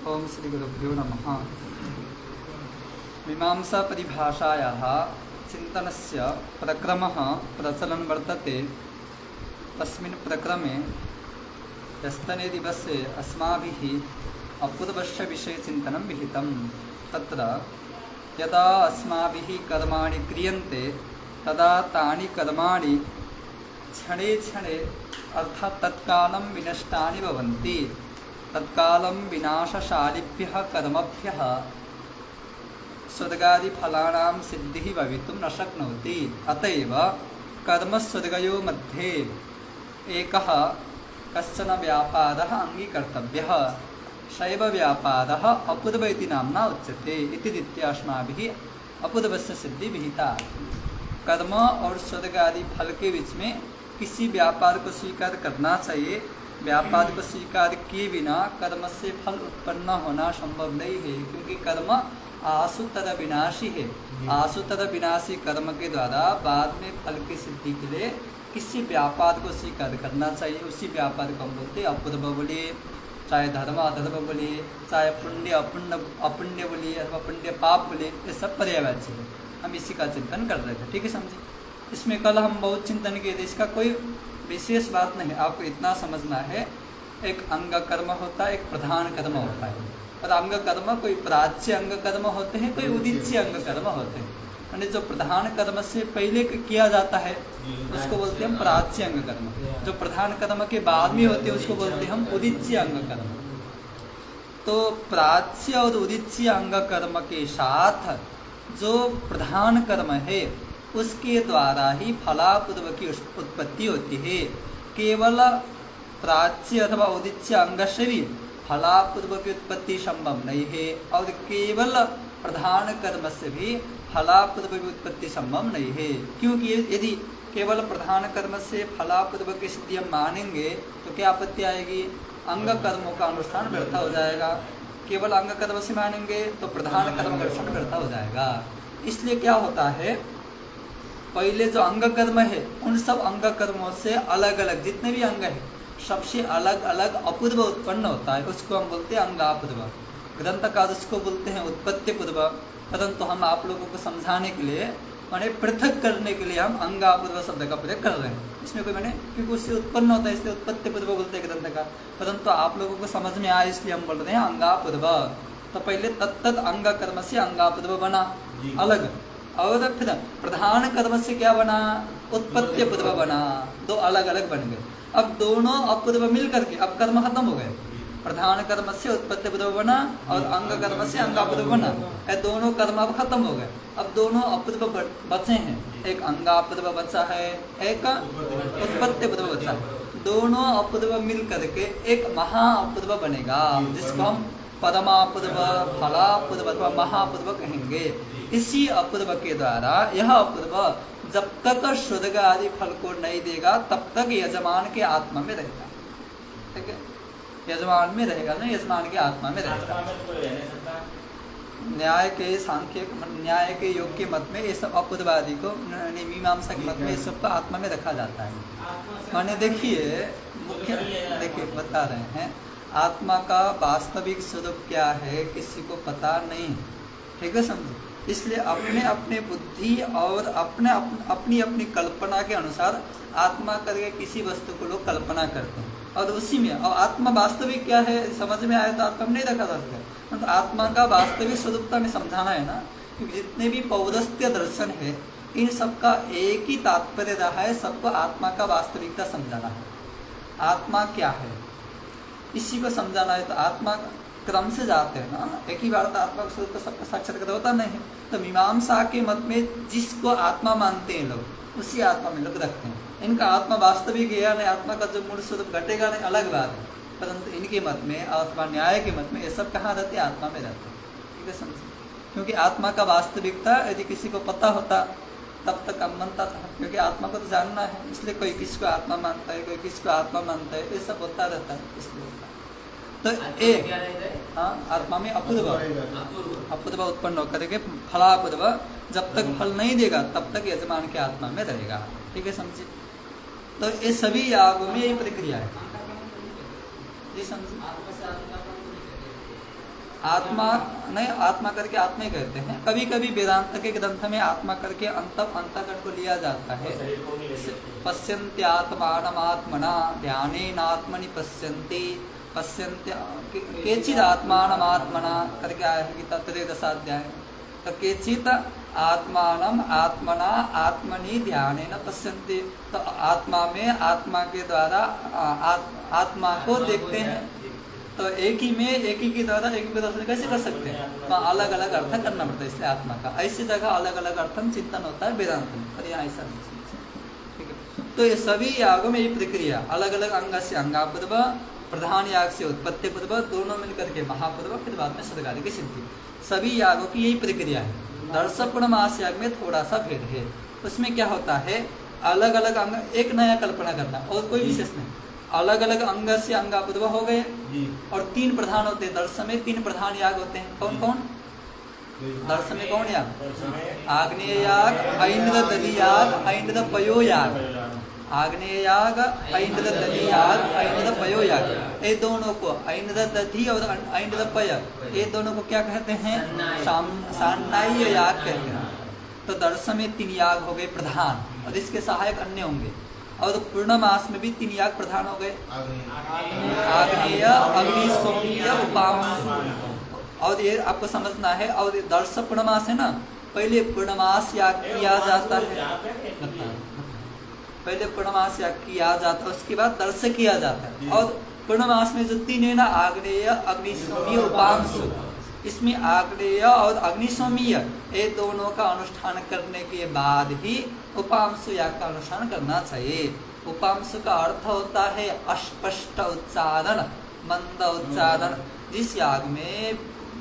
ओम श्री गुरुभ्यो नमः। मीमांसा परिभाषायाः चिन्तनस्य प्रक्रमः प्रचलन् वर्तते। तस्मिन् प्रक्रमे ह्यस्तने दिवसे अस्माभिः अपूर्वस्य विषयचिन्तनं विहितं। तत्र यदा अस्माभिः कर्माणि क्रियन्ते तदा तानि कर्माणि क्षणे क्षणे अर्थात् तत्कालं विनष्टानि भवन्ति। तत्कालं विनाशशालिभ्यः कर्मभ्यः स्वर्गादिफलानां सिद्धिः भवितुं न शक्नोति। अतएव कर्मस्वर्गयोः मध्ये एकः कश्चन व्यापारः अङ्गीकर्तव्यः। सैव व्यापारः अपूर्व इति नाम्ना उच्यते। इति रीत्या अस्माभिः अपूर्वस्य सिद्धि विहिता। कर्म और स्वर्ग आदि फल के बीच में किसी व्यापार को स्वीकार करना चाहिए। व्यापार को स्वीकार किए बिना कर्म से फल उत्पन्न होना संभव नहीं है, क्योंकि कर्म आसुतर विनाशी है। आसुतर विनाशी कर्म के द्वारा बाद में फल की सिद्धि के लिए किसी व्यापार को स्वीकार करना चाहिए। उसी व्यापार को हम बोलते अपूर्व बोलिए, चाहे धर्म अधर्म बोलिए, चाहे पुण्य अपुण्य बोलिए अथवा पुण्य पाप बोलिए, ये सब पर्यायवाची है। हम इसी का चिंतन कर रहे थे, ठीक है, समझे। इसमें कल हम बहुत चिंतन किए थे। इसका कोई विशेष बात नहीं, आपको इतना समझना है। एक अंग कर्म होता है, एक प्रधान कर्म होता है। और अंग कर्म कोई प्राच्य अंग कर्म होते हैं, कोई उदिच्य अंग कर्म होते हैं। यानी जो प्रधान कर्म से पहले किया जाता है उसको बोलते हैं हम प्राच्य अंग कर्म। जो प्रधान कर्म के बाद में होते हैं उसको बोलते हैं हम उदिच्य अंग कर्म। तो प्राच्य और उदिच्य अंग कर्म के साथ जो प्रधान कर्म है उसके द्वारा ही फलापूर्व की उत्पत्ति होती है। केवल प्राच्य अथवा उदिच्य अंग से भी फलापूर्व की उत्पत्ति संभव नहीं है, और केवल प्रधान कर्म से भी फलापूर्व की उत्पत्ति संभव नहीं है। क्योंकि यदि केवल प्रधान कर्म से फलापूर्व की सिद्धि हम मानेंगे तो क्या आपत्ति आएगी? अंग कर्मों का अनुष्ठान व्यर्थ हो जाएगा। केवल अंग कर्म से मानेंगे तो प्रधान कर्म का अनुष्ठान व्यर्थ हो जाएगा। इसलिए क्या होता है, पहले जो अंग कर्म है उन सब अंग कर्मों से अलग अलग जितने भी अंग है सबसे अलग अलग अपूर्व उत्पन्न होता है, उसको हम बोलते हैं अंगापूर्व। ग्रंथकार उसको बोलते हैं उत्पत्ति पूर्व। परंतु हम आप लोगों को समझाने के लिए माने पृथक करने के लिए हम अंगापूर्व शब्द का प्रयोग कर रहे हैं। इसमें कोई मैंने क्योंकि उससे उत्पन्न होता है इसलिए उत्पत्ति पूर्व बोलते हैं ग्रंथकार। परंतु आप लोगों को समझ में आए इसलिए हम बोल रहे हैं अंगापूर्व। तो पहले तत्त अंग कर्म से अंगापूर्व बना अलग, और फिर प्रधान कर्म से क्या बना? उत्पत्ति पूर्व बना। दो अलग अलग बन गए। अब दोनों अपूर्व मिल करके अब कर्म खत्म हो गए। प्रधान कर्म से उत्पत्ति पूर्व बना और अंग कर्म से अंगापूर्व बना। ये दोनों कर्म अब खत्म हो गए। अब दोनों अपूर्व बचे हैं, एक अंगापूर्व बचा है, एक उत्पत्ति पूर्व बचा है। दोनों अपूर्व मिल करके एक महाअपूर्व बनेगा, जिसको हम परमापूर्व, फलापूर्व अथवा महापूर्व कहेंगे। इसी अपूर्व के द्वारा यह अपूर्व जब तक स्वर्ग आदि फल को नहीं देगा तब तक यजमान के आत्मा में रहेगा। ठीक है, यजमान में रहेगा ना, यजमान के आत्मा में रहेगा। न्याय के सांख्य न्याय के योग के मत में ये सब अपूर्वादि को, मीमांसा के मत में ये सब को आत्मा में रखा जाता है। माने देखिए मुख्य देखिए बता रहे हैं, आत्मा का वास्तविक स्वरूप क्या है किसी को पता नहीं, ठीक है, समझे। इसलिए अपने अपने बुद्धि और अपनी अपनी कल्पना के अनुसार आत्मा करके किसी वस्तु को लोग कल्पना करते हैं, और उसी में और आत्मा वास्तविक क्या है समझ में आए तो आत्मा में नहीं रखा जा सकता। तो आत्मा का वास्तविक स्वरूपता में समझाना है ना, क्योंकि जितने भी पौरस्त्य दर्शन है इन सबका एक ही तात्पर्य रहा है, सबको आत्मा का वास्तविकता समझाना है। आत्मा क्या है इसी को समझाना है। तो आत्मा क्रम से जाते हैं ना, एक ही बार तो आत्मा का स्वरूप सबका साक्षात्कार होता नहीं है। तो मीमांसा के मत में जिसको आत्मा मानते हैं लोग उसी आत्मा में लोग रखते हैं। इनका आत्मा वास्तविक है या नहीं, आत्मा का जो मूल स्वरूप घटेगा नहीं अलग बात है। परंतु इनके मत में अथवा न्याय के मत में ये सब कहाँ रहते हैं? आत्मा में रहते हैं, ठीक है, समझे। क्योंकि आत्मा का वास्तविकता यदि किसी को पता होता तब तक हम बनता था, क्योंकि आत्मा को तो जानना है। इसलिए कोई किसको आत्मा मानता है, कोई किसको आत्मा मानता है, ये सब होता रहता है, इसलिए होता है। तो एक आत्मा में अपूर्व उत्पन्न होकर के फलापूर्व जब तक फल नहीं देगा तब तक यजमान के आत्मा में रहेगा, ठीक है, समझे। तो ये सभी यागों में ये प्रक्रिया है, जी समझे। आत्मा नहीं, आत्मा करके आत्मा ही कहते हैं। कभी कभी वेदांत के ग्रंथ में आत्मा करके अंतकरण को लिया जाता है। पश्यन्त्यात्मानमात्मना ध्यानेनात्मनि पश्यन्ति पश्यन्त्य केचिद आत्मानमात्मना करके आया है गीता 13 तो केचित आत्मानम आत्मना आत्मनि ध्यानेन पश्यन्ति, तो आत्मा में आत्मा के द्वारा आत्मा को देखते हैं। तो एक ही में एक ही के द्वारा एक ही दर्शन कैसे कर सकते हैं? तो अलग अलग अर्थ करना पड़ता है इसलिए आत्मा का। ऐसी जगह अलग अलग अर्थम चिंतन होता है वेदांत में, पर यहाँ ऐसा नहीं। ठीक है, तो ये सभी यागों में ये प्रक्रिया अलग अलग अंग से अंगापूर्व, प्रधान याग से उत्पत्ति पूर्व, दोनों मिलकर के महापूर्व, फिर बाद में सदगादि की सिद्धि। सभी यागों की यही प्रक्रिया है। दर्शपूर्णमास याग में थोड़ा सा भेद है। उसमें क्या होता है, अलग अलग अंग, एक नया कल्पना करना और कोई विशेष नहीं। अलग अलग अंग से अंगापूर्व हो गए और 3 प्रधान होते हैं। दर्शन में 3 प्रधान याग होते हैं। कौन कौन? दर्शन में कौन याग? आग्नेय याग, ऐन्द्र दधि याग, ऐन्द्र पयो याग। आग्नेय याग, ऐन्द्र दधि याग, ऐन्द्र पयो याग। ये दोनों को ऐन्द्र दधि और ऐन्द्र पय, ये दोनों को क्या कहते हैं? सान्नाय्य याग कहते हैं। तो दर्शन में 3 याग हो गए प्रधान और इसके सहायक अन्य होंगे। और पूर्णमास में भी 3 याग प्रधान हो गए, आग्नेय, अग्नि, सोम्य, उपांश। और ये आपको समझना है। और दर्श पूर्णमास है ना, पहले पूर्णमास याग किया जाता है। पहले पूर्णमास याग किया जाता है, उसके बाद दर्श किया जाता है। और पूर्णमास में जो 3 है ना, आग्नेय, अग्नि, सोम्य, उपांश, इसमें आग्नेय और अग्निशोमीय ये दोनों का अनुष्ठान करने के बाद ही उपांश याग का अनुष्ठान करना चाहिए। उपांश का अर्थ होता है अस्पष्ट उच्चारण, मंद उच्चारण। जिस याग में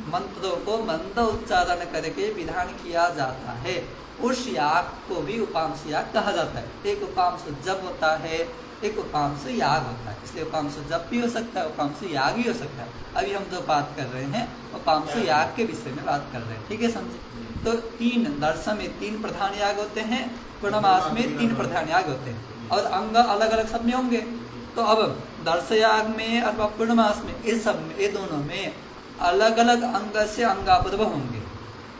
मंत्रों को मंद उच्चारण करके विधान किया जाता है, उस याग को भी उपांश याग कहा जाता है। एक उपांश जप होता है, एक उपांश याग होता है। इसलिए उपांश जप भी हो सकता है, उपांश याग भी हो सकता है। अभी हम जो बात कर रहे हैं उपांश याग के विषय में बात कर रहे हैं। ठीक है, समझे? तो 3 दर्शन में 3 प्रधान याग होते हैं, पूर्णमास में 3 प्रधान याग होते हैं और अंग अलग अलग सब में होंगे। तो अब दर्श याग में अथवा पूर्णमास में इस सब में, ये दोनों में अलग अलग अंग से अंगापूर्व होंगे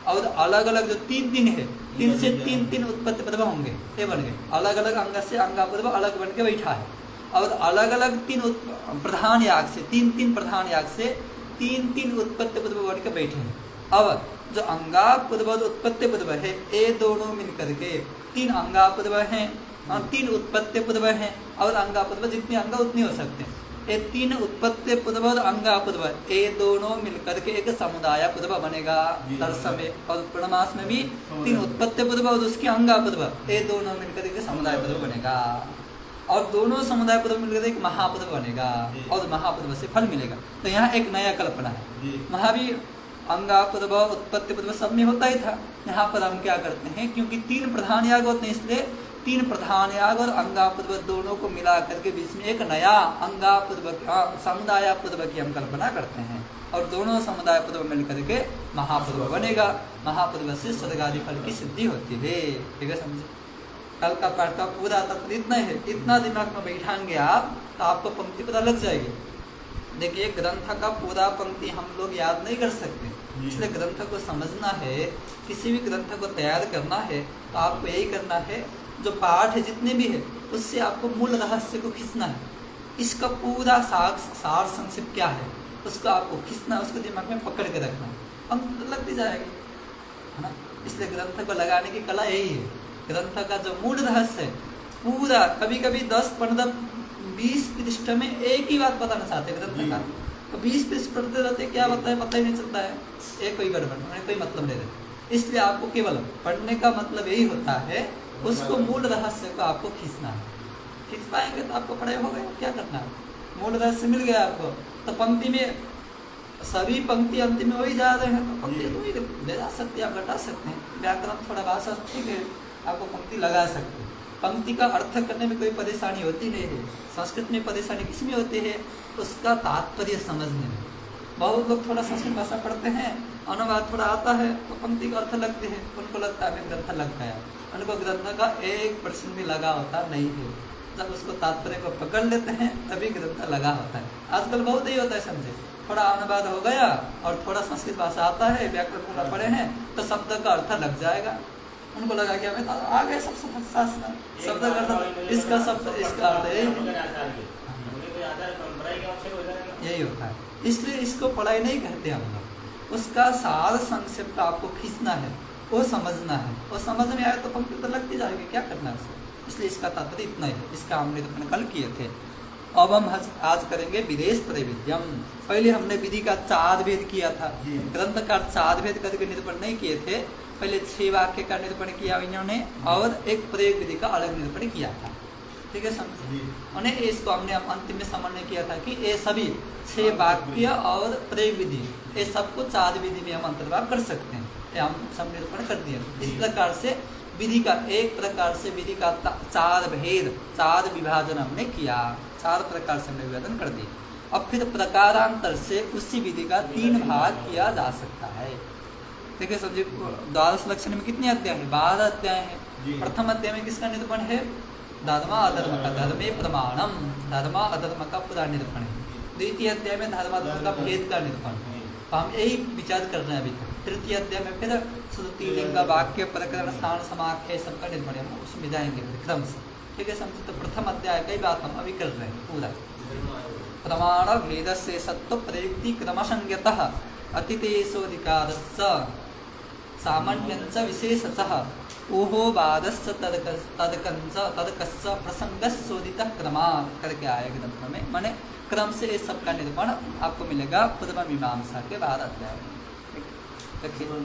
और अलग अलग जो 3 है, 3 से 3 उत्पत्ति पूर्व होंगे। ये बन गए अलग अलग अंग से अंगापूर्व अलग बन के बैठा है। और अलग अलग 3 प्रधान याग से 3 प्रधान याग से 3 उत्पत्ति पूर्व बन के बैठे हैं। अब जो अंगापूर्व उत्पत्ति पूर्व है, ये दोनों मिलकर के 3 अंगापूर्व हैं और 3 उत्पत्ति पूर्व हैं। और अंगापूर्व जितने अंग उतने हो सकते हैं। ये 3 उत्पत्ति पूर्व और अंगापूर्व, ये दोनों मिलकर के एक समुदाय पूर्व बनेगा दर्शन में। और पूर्णमास में भी 3 उत्पत्ति पूर्व और उसके अंगापूर्व, ये दोनों मिलकर एक समुदाय पूर्व बनेगा। और दोनों समुदाय पूर्व मिलकर एक महापूर्व बनेगा और महापूर्व से फल मिलेगा। तो यहाँ एक नया कल्पना है। वहाँ भी अंगापूर्व उत्पत्ति पूर्व सब में होता ही था। यहाँ पर हम क्या करते हैं, क्योंकि 3 प्रधान याग होते हैं, इसलिए 3 प्रधान याग और अंगापूर्व दोनों को मिला करके बीच में एक नया अंगापूर्व समुदाय पूर्व की हम कल्पना करते हैं। और दोनों समुदाय पूर्व मिलकर के महापूर्व बनेगा। महापूर्व से स्वर्गादि फल की सिद्धि होती है। ठीक है, समझे? कल का पाठ का पूरा तत्व इतना है। इतना दिमाग में बैठाएंगे आप तो आपको पंक्ति पता लग जाएगी। देखिए, ग्रंथ का पूरा पंक्ति हम लोग याद नहीं कर सकते, इसलिए ग्रंथ को समझना है। किसी भी ग्रंथ को तैयार करना है तो आपको यही करना है, जो पाठ है जितने भी है उससे आपको मूल रहस्य को खींचना है। इसका पूरा सार संक्षिप्त क्या है उसको आपको खींचना, उसको दिमाग में पकड़ के रखना, पंक्ति लगती जाएगी, है ना? इसलिए ग्रंथ को लगाने की कला यही है। ग्रंथ का जो मूल रहस्य है पूरा, कभी कभी 10-15-20 पृष्ठ में एक ही बात बताना चाहते ग्रंथ का, तो 20 पृष्ठ पढ़ते रहते क्या बताता है पता ही नहीं चलता है। एक कोई गड़बड़, कोई मतलब नहीं रहता। इसलिए आपको केवल पढ़ने का मतलब यही होता है, उसको मूल रहस्य को आपको खींचना है। खींच पाएंगे तो आपको पढ़ाई हो गए। क्या करना है, मूल रहस्य मिल गया आपको। तो पंक्ति में सभी पंक्ति अंतिम में वही जा रहे हैं, तो पंक्ति तो ही ले जा सकते हैं, आप घटा सकते हैं। व्याकरण थोड़ा भाषा ठीक है, आपको पंक्ति लगा सकते हैं। पंक्ति का अर्थ करने में कोई परेशानी होती नहीं है। संस्कृत में परेशानी किस में होती है, उसका तात्पर्य समझने में। बहुत लोग थोड़ा संस्कृत भाषा पढ़ते हैं, अनुवाद थोड़ा आता है तो पंक्ति का अर्थ लगते हैं, उनको लगता है ग्रंथ लग गया। उनको ग्रंथ का 1% भी लगा होता नहीं है। जब उसको तात्पर्य को पकड़ लेते हैं तभी ग्रंथ लगा होता है। आजकल बहुत ही होता है, समझे, थोड़ा अनुवाद हो गया और थोड़ा संस्कृत भाषा आता है, व्याकरण पूरा पढ़े हैं तो शब्द का अर्थ लग जाएगा। उनको लगा कि हमें आ गए सब शास्त्र शब्द का अर्थ, इसका शब्द इसका अर्थ यही होता है। इसलिए इसको पढ़ाई नहीं कहते हम लोग, उसका सार संक्षिप्त आपको खींचना है, वो समझना है, वो समझ में आए तो पंक्ति तो लगती जाएगी, क्या करना है उसको। इसलिए इसका तात्पर्य इतना ही है, इसका हमने निरूपण कल किए थे। अब हम आज करेंगे विदेश त्रैविध्यम। पहले हमने विधि का 4 भेद किया था, ग्रंथ का 4 भेद करके निरूपण नहीं किए थे। पहले 6 वाक्य का निरूपण किया इन्होंने और एक प्रयोग विधि का अलग निरूपण किया था, ठीक है समझे। उन्हें इसको हमने अंतिम में समन्वय किया था कि ये सभी 6 वाक्य और प्रयोग विधि ये सबको 4 विधि में हम अंतर्भाव कर सकते हैं, ये हम सब निरूपण कर दिया। इस प्रकार से विधि का एक प्रकार से विधि का 4 भेद 4 विभाजन हमने किया, 4 प्रकार से हमने विभाजन कर दिया। अब फिर प्रकारांतर से उसी विधि का 3 भाग किया जा सकता है। देखिए समझिए, द्वादश लक्षण में कितने अध्याय है? 12 अध्याय है। प्रथम अध्याय में किसका निरूपण है? धर्म अधर्म का, धर्मे प्रमाणम, धर्म अधर्म का पूरा निरूपण है। द्वितीय अध्याय में धर्म अधर्म का भेद का निरूपण है, तो हम यही विचार कर रहे हैं अभी। तृतीय अध्याय में फिर श्रुति लिंग वाक्य प्रकरण स्थान समाख्या सबका निरूपण है, हम उसमें जाएंगे क्रम से, ठीक है समझे। तो प्रथम अध्याय का ही बात हम अभी कर रहे हैं पूरा। प्रमाण भेद से सत्व प्रयुक्ति क्रमसंज्ञतः अतिथेशोधिकारस्य सामान्यंच विशेषतः ओहो वादस्य तदकस्य प्रसंगशोधितः क्रमात् करके आएगा ग्रंथ में, माने क्रम से इस सबका निरूपण आपको मिलेगा पूर्व मीमांसा के 12 अध्याय में।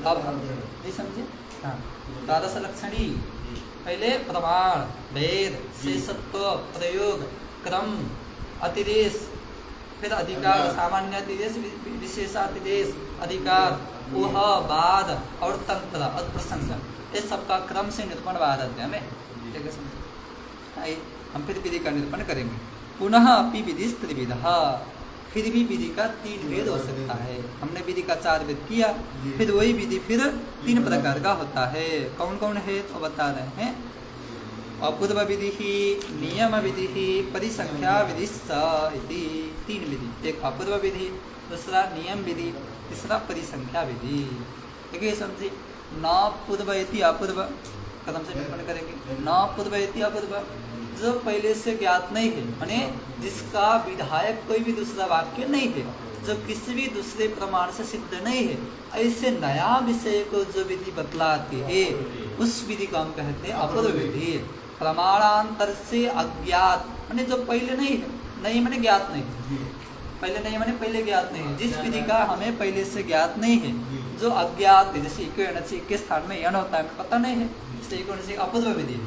अब हम ये समझे, हाँ, द्वादश लक्षणी पहले प्रमाण भेद शेषत्व प्रयोग क्रम अतिदेश, फिर अधिकार सामान्य अतिदेश विशेषातिदेश अधिकार ऊह बाद और तंत्र और प्रसंग, इस सबका क्रम से निरूपण 12 अध्याय में, ठीक है समझे। हम फिर विधि का निरूपण करेंगे। पुनः अपि विधि त्रिविधः, फिर भी विधि का 3 भेद हो सकता है। हमने विधि का 4 भेद किया, फिर वही विधि फिर 3 प्रकार का होता है। कौन कौन है तो बता रहे हैं। अपूर्व विधि ही, नियम विधि ही, परिसंख्या विधि इति 3 विधि। एक अपूर्व विधि, दूसरा नियम विधि, तीसरा परिसंख्या विधि। देखिए समझिए, न पूर्व इति अपूर्व कदम से निरूपण करेंगे। न पूर्व इति अपूर्व, जो पहले से ज्ञात नहीं है, माने जिसका विधायक कोई भी दूसरा वाक्य नहीं है, जो किसी भी दूसरे प्रमाण से सिद्ध नहीं है, ऐसे नया विषय को जो विधि बतलाती है उस विधि को हम कहते हैं अपूर्व विधि। प्रमाणांतर से अज्ञात, माने जो पहले नहीं है, नहीं माने ज्ञात नहीं, पहले नहीं माने पहले ज्ञात नहीं है, जिस विधि का हमें पहले से ज्ञात नहीं है, जो अज्ञात है, जैसे इक्वणसी के स्थान में यण होता है हमें पता नहीं है, इसलिए इक्वणसी अपूर्व विधि है।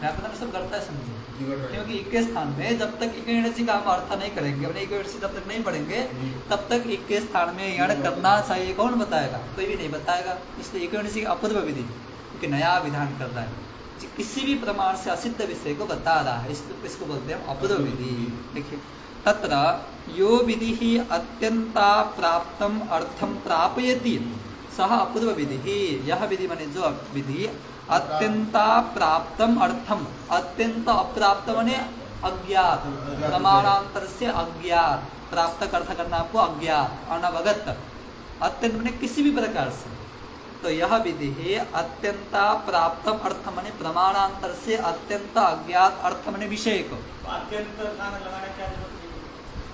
व्याकरण सब करता है समझे, क्योंकि एक के स्थान में जब तक इक्वणसी का हम अर्थ नहीं करेंगे, अपने इक्वणसी जब तक नहीं पढ़ेंगे तब तक एक के स्थान में यण करना चाहिए, कौन बताएगा? कोई भी नहीं बताएगा। इसलिए इक्वणसी अपूर्व विधि, क्योंकि नया विधान कर रहा है, किसी भी प्रमाण से असिद्ध विषय को बता रहा है, इसको बोलते हैं अपूर्व विधि। देखिए, तत्र यो विधि ही अत्यंता प्राप्तम अर्थम प्रापयति सह अपूर्व विधि। यह विधि माने जो विधि अत्यंता प्राप्तम अर्थम, अत्यंत अप्राप्त माने अज्ञात, प्रमाणांतर से अज्ञात, प्राप्त अर्थ करना आपको अज्ञात अनवगत, अत्यंत माने किसी भी प्रकार से। तो यह विधि है अत्यंता प्राप्तम अर्थ माने प्रमाणांतर से अत्यंत अज्ञात अर्थ माने विषय को,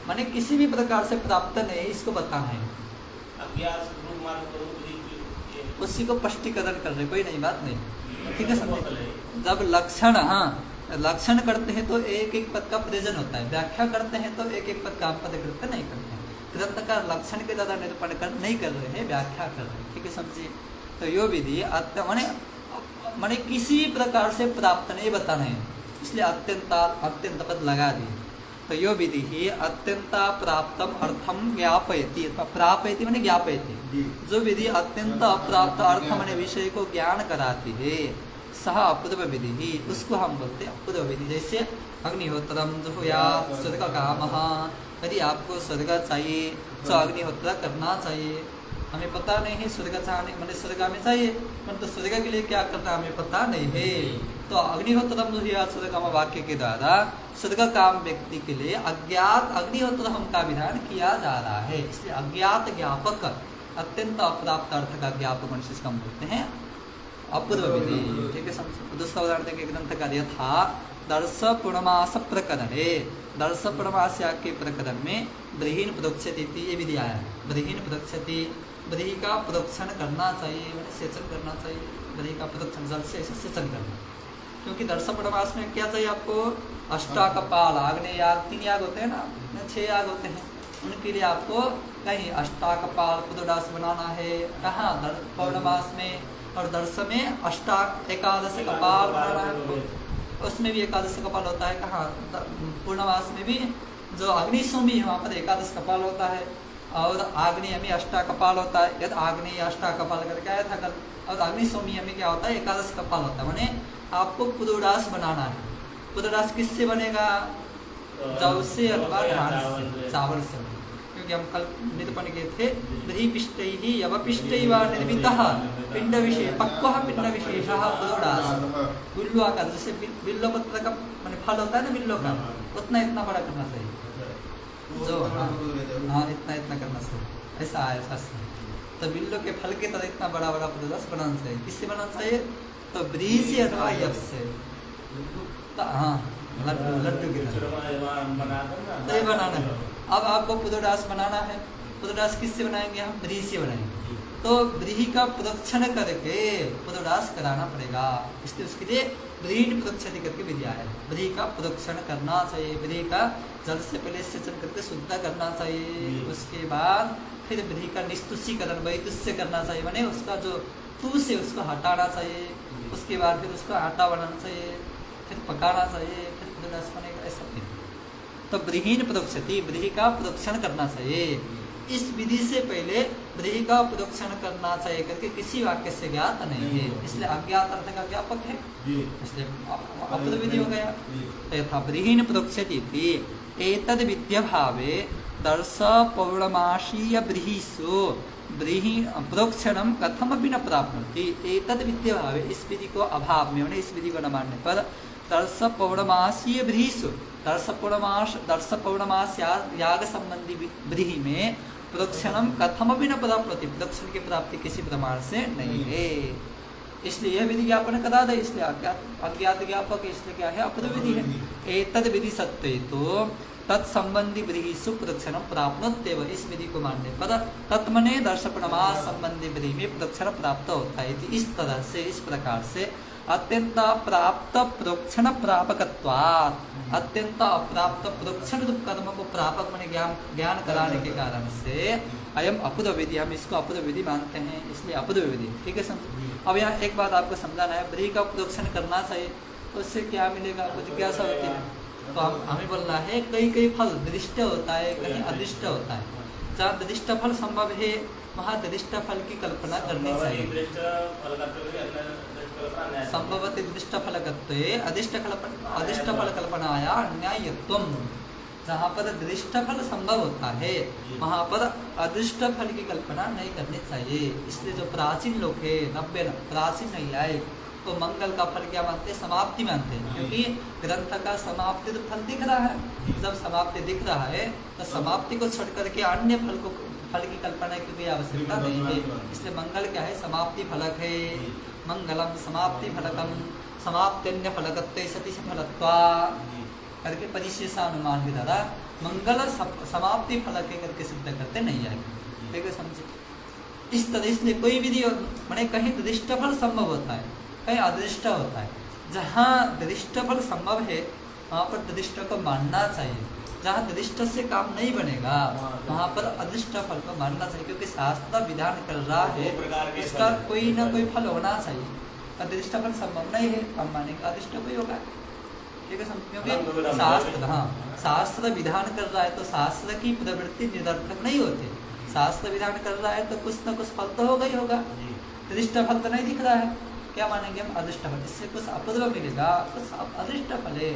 माने किसी भी प्रकार से प्राप्त नहीं, इसको बताना है, उसी को स्पष्टीकरण कर रहे, कोई नई बात नहीं, ठीक है समझे। जब लक्षण, हाँ लक्षण करते हैं तो एक एक पद का प्रयोजन होता है, व्याख्या करते हैं तो एक एक पद का पद कृत्य नहीं करते हैं। ग्रंथ का लक्षण के द्वारा निरूपण नहीं कर रहे हैं, व्याख्या कर रहे हैं, ठीक है समझिए। तो यो विधि माने किसी प्रकार से प्राप्त नहीं बताना है, इसलिए अत्यंत पद लगा दिए। तो यो विधि ही अत्यंता प्राप्तम अर्थम ज्ञापयति, प्रापयति माने ज्ञापयति, जो विधि अत्यंत अप्राप्त अर्थ माने विषय को ज्ञान कराती है, सह अपूर्व विधि ही, उसको हम बोलते हैं अपूर्व विधि। जैसे अग्निहोत्रम जुहुयात् स्वर्ग कामः, यदि आपको स्वर्ग चाहिए तो अग्निहोत्र करना चाहिए, हमें पता नहीं है स्वर्ग चाहने मैंने स्वर्ग हमें चाहिए, परंतु स्वर्ग के लिए क्या करना हमें पता नहीं है। तो अग्निहोत्रम स्वर्ग वाक्य के द्वारा स्वर्ग काम व्यक्ति के लिए अज्ञात अग्निहोत्रम का विधान किया जा रहा है। इसलिए अज्ञात ज्ञापक अत्यंत अप्राप्त अर्थ का ज्ञापक मनुष्य इसका हम बोलते हैं अपूर्व विधि। ठीक है, समझ। दूसरा उदाहरण देंगे ग्रंथ का दिया था दर्श पूर्णमास प्रकरणे। दर्श पूर्णमास के प्रकरण में ब्रीहीन प्रोक्षति ये विधि आया है। ब्रीहीन प्रोक्षति, ब्रीही का प्रोक्षण करना चाहिए, मैंने सेचन करना चाहिए। ब्रीही का प्रोक्षण जल से ऐसे सेचन करना, क्योंकि दर्श पूर्णमास में क्या चाहिए आपको? अष्टाकपाल आग्नेय याग, 3 याग होते हैं ना, 6 याग होते हैं। उनके लिए आपको कहीं अष्टाकपाल पुरोडास बनाना है, कहाँ? पौर्णमास में। और दर्श में एकादश कपाल बनाना है, उसमें भी एकादश कपाल होता है। कहाँ? पूर्णमास में भी जो अग्निशोमी है वहाँ पर एकादश कपाल होता है, और आग्नेय में अष्टाकपाल होता है। यदि आग्नेय अष्टाकपाल करके आया था कल। और अग्निशोमी में क्या होता है? एकादश कपाल होता है। मैंने आपको पुरोडास बनाना है। पुरोडास किससे बनेगा? जौ से अथवा धान से, चावल से। क्योंकि हम कल निरूपण किए थे दही पिष्टै ही यवपिष्टै वा निर्मितः पिंड विशेष पक्वः पिंड विशेषः पुरोडास। बिल्वा का जैसे बिल्लो पत्र का मैंने फल होता है ना, बिल्लो का, उतना इतना बड़ा करना चाहिए। जो हाँ इतना इतना करना चाहिए, ऐसा है शास्त्र। तो बिल्लो के फल के तरह इतना बड़ा बड़ा पुरोडास बनाना चाहिए। किससे बनाना चाहिए? तो ब्री से अथवा यव से। हाँ लड्डू की तरह बनाना है। अब आपको पुरोडास बनाना है। पुरोडास किससे बनाएंगे हम? ब्री से बनाएंगे। तो ब्रीही का प्रोक्षण करके पुरोडास कराना पड़ेगा। इसलिए उसके लिए ब्रीहीन प्रोक्षण करके विधि है। ब्रीही का प्रोक्षण करना चाहिए। ब्रीही का जल से पहले सेचन करके शुद्ध करना चाहिए। उसके बाद फिर ब्रीही का निस्तुषीकरण वैतुष्य करना चाहिए, माने उसका जो तूस है उसको हटाना चाहिए। उसके बाद फिर उसका आटा बनाना चाहिए, फिर पकाना चाहिए, फिर पुरोडास बनेगा। ऐसा फिर तो ब्रीहीन प्रोक्षति, ब्रीही का प्रोक्षण करना चाहिए। इस विधि से पहले ब्रीही का प्रोक्षण करना चाहिए करके किसी वाक्य से ज्ञात नहीं है, इसलिए अज्ञात अर्थ का व्यापक है, इसलिए अपूर्व विधि हो गया। यथा ब्रीहीन प्रोक्षति एतद विद्या भावे दर्श पौर्णमासीय ब्रीहीसु ब्रीही प्रोक्षणम कथमपि न प्राप्नोति। एतद विद्या भावे, इस विधि को अभाव में, इस विधि को न मानने पर दर्श पौर्णमासीय ब्रीहीसु, दर्श पौर्णमास याग संबंधी ब्रीही में प्रोक्षणम कथमपि न प्राप्नोति, प्रोक्षण की प्राप्ति किसी प्रमाण से नहीं है। इसलिए यह विधि ज्ञापन करा दे, इसलिए अज्ञात ज्ञापक, इसलिए क्या है? अपूर्व विधि है। एतद विधि सत्य तो तत्संबंधी ब्रीहीसु प्रोक्षण प्राप्नोत्येव, इस विधि को मानने पर तत्मने दर्श पौर्णमास संबंधी ब्रीही में प्रोक्षण प्राप्त होता है। इस तरह से, इस प्रकार से अत्यंत प्राप्त प्रोक्षण प्रापकत्वात्, अत्यंत अप्राप्त प्रोक्षण रूप कर्म को प्रापक माने ज्ञान कराने के कारण से अयम अपूर्व विधि, हम इसको अपूर्व विधि मानते हैं, इसलिए अपूर्व विधि। ठीक है, समझ। अब यहाँ एक बात आपको समझाना है, ब्रीही का प्रोक्षण करना चाहिए, तो उससे क्या मिलेगा? कुछ जिज्ञासा होती है, तो हमें बोलना है कई फल दृष्ट होता है, कहीं अदृष्ट होता है। जहाँ दृष्ट फल संभव है वहाँ दृष्ट फल की कल्पना करनी चाहिए। संभवत दृष्ट फलकत्वे अदिष्ट फल कल्पनाया न्यायत्वम, जहाँ पर दृष्ट फल संभव होता है वहाँ पर अदृष्ट फल की कल्पना नहीं करनी चाहिए। इसलिए जो प्राचीन लोग है, 90 प्राचीन नहीं आए, तो मंगल का फल क्या मानते हैं? समाप्ति मानते हैं, क्योंकि ग्रंथ का समाप्ति तो फल दिख रहा है। जब समाप्ति दिख रहा है तो समाप्ति को छोड़ करके अन्य फल की कल्पना की कोई आवश्यकता नहीं है। इसलिए मंगल क्या है? समाप्ति फलक है। मंगलम समाप्ति फलकम समाप्त्यन्य फलकत्वे सति फलत्वा करके परिशेषानुमान के द्वारा मंगल समाप्ति फलक है करके सिद्ध करते नहीं आएगा। ठीक है, समझे? इस तरह इसलिए कोई विधि माने कहीं दृष्ट फल संभव होता है, कहीं अदृष्ट होता है। जहाँ दृष्ट फल संभव है वहाँ पर दृष्ट को मानना चाहिए, जहाँ दृष्ट से काम नहीं बनेगा वहाँ पर अदृष्ट फल को मानना चाहिए, क्योंकि शास्त्र विधान कर रहा है इसका कोई ना कोई फल होना चाहिए। अदृष्ट फल संभव नहीं है, हम मानेंगे अदृष्ट कोई होगा। ठीक है, क्योंकि शास्त्र विधान कर रहा है तो शास्त्र की प्रवृत्ति निरर्थक नहीं होती। शास्त्र विधान कर रहा है तो कुछ ना कुछ फल तो होगा ही होगा। दृष्ट फल तो नहीं दिख रहा है, क्या मानेंगे हम? अदृष्ट फल। इससे कुछ अपूर्व मिलेगा, कुछ अदृष्ट फल है,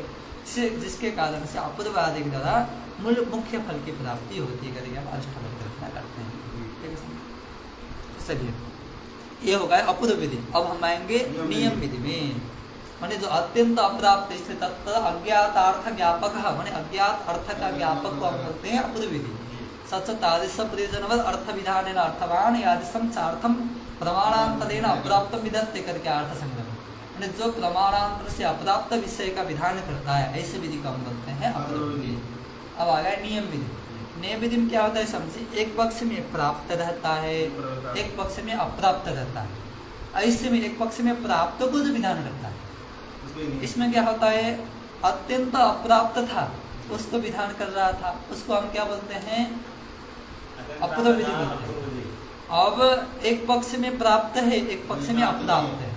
जिसके कारण से अपूर्व आदि के द्वारा मुख्य फल की प्राप्ति होती है करके हम अदृष्ट फल कल्पना करते हैं। ठीक है। चलिए, ये हो गया अपूर्व विधि। अब हम आएंगे नियम विधि में। माने जो अत्यंत अप्राप्त, इसलिए तत्त अज्ञात अर्थ ज्ञापक, माने अज्ञात अर्थ का ज्ञापक को हम बोलते हैं अपूर्व विधि। सच तादृश प्रयोजनवद अर्थ विधानेन अर्थवान यादृशं चार्थम प्रमाणांतरेण अप्राप्त विधत्ते करके अर्थ संग्रह। माने जो प्रमाणांतर से अप्राप्त विषय का विधान करता है, ऐसे विधि को हम बोलते हैं अपूर्व विधि। अब आ गया नियम विधि। नियम विधि में क्या होता है समझिए, एक पक्ष में प्राप्त रहता है, एक पक्ष में अप्राप्त रहता है। ऐसे में एक पक्ष में प्राप्त को जो विधान करता है, इसमें क्या होता है, अत्यंत अप्राप्त था उसको विधान कर रहा था, उसको हम क्या बोलते हैं, अपूर्व विधि बोलते हैं। अब एक पक्ष में प्राप्त है, एक पक्ष में अप्राप्त है,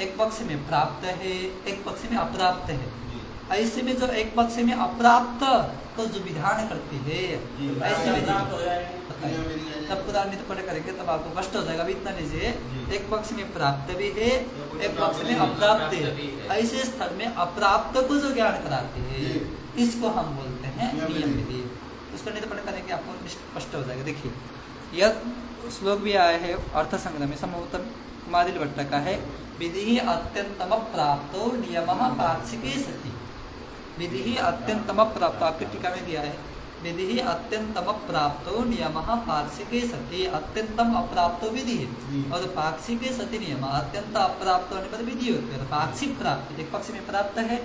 एक पक्ष में प्राप्त है, एक पक्ष में अप्राप्त है। ऐसे में जो एक पक्ष में अप्राप्त को जो विधान करती है, ऐसे में तब पुराण नहीं तो पढ़े करेंगे तब आपको कष्ट हो जाएगा। अभी इतना लीजिए, एक पक्ष में प्राप्त भी है, एक पक्ष में अप्राप्त है। ऐसे स्थल में अप्राप्त को जो ज्ञान कराती है, इसको हम बोलते हैं नियम विधि। उसको नहीं तो पढ़े करेंगे आपको कष्ट हो जाएगा। देखिए, यह श्लोक भी आया है अर्थ संग्रह में, सम्भवतः कुमारिल भट्ट का है। विधि अत्यंतम प्राप्तो नियमः पाक्षिके सति। विधि अत्यंतम प्राप्त, आपके टीका में दिया है, विधि अत्यंतम प्राप्तो नियमः पाक्षिके सति। अत्यंतम अप्राप्तो विधि है और पाक्षिके सति नियम। अत्यंत अप्राप्त होने पर विधि होती है। पाक्षिक प्राप्ति, एक पक्ष में प्राप्त है,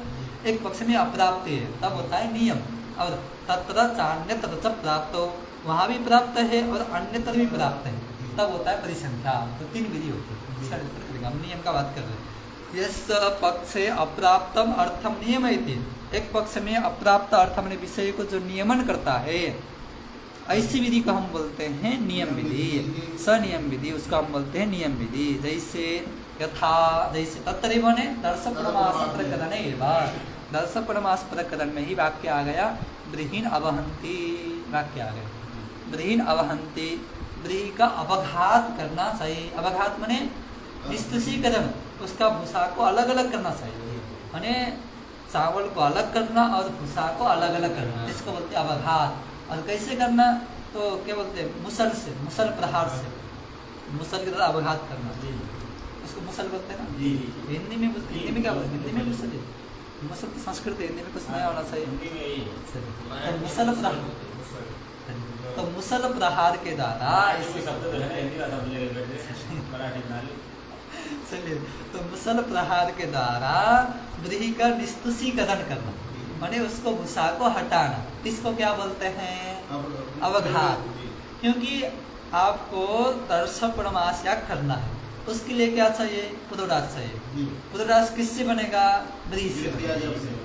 एक पक्ष में अप्राप्त है, तब होता है नियम। और तत्र चान्यत्र च प्राप्तो, वहाँ भी प्राप्त है और अन्यत्र भी प्राप्त है, तब होता है परिसंख्या। तो तीन विधि होती है। हम नियम का बात कर रहे हैं। यस पक्षे अप्राप्तम अर्थम नियमयति, एक पक्ष में अप्राप्त अर्थ में विषय को जो नियमन करता है, ऐसी विधि को हम बोलते हैं नियम विधि। सनियम विधि उसको हम बोलते हैं नियम विधि। जैसे यथा, जैसे तत्तरे बने दर्श परमास प्रकरण एवं, दर्श परमास प्रकरण में ही वाक्य आ गया, ब्रीहीन अवहंती वाक्य आ गया। ब्रीहीन अवहंती, ब्रीही का अवघात करना चाहिए। अवघात माने निस्तुषीकरण, उसका भूसा को अलग अलग करना चाहिए। माने चावल को अलग करना और भूसा को अलग अलग करना, इसको बोलते हैं अवघात। और कैसे करना, तो क्या बोलते हैं, मुसल से, मुसल प्रहार से, मुसल की तरह अवघात करना, उसको मुसल बोलते हैं ना। हिंदी में क्या बोलते हैं, हिंदी में मुसल, मुसल तो संस्कृत, हिंदी में कुछ नया होना चाहिए। तो मुसल प्रहार, तो मुसल प्रहार के द्वारा, चलिए, तो मुसल प्रहार के द्वारा व्रीहि का निस्तुषीकरण करना, माने उसको भूसा को हटाना, इसको क्या बोलते हैं, अवघात। क्योंकि आपको दर्श परमास याग करना है, उसके लिए क्या चाहिए, पुरोडास चाहिए। पुरोडास किससे बनेगा, व्रीहि से।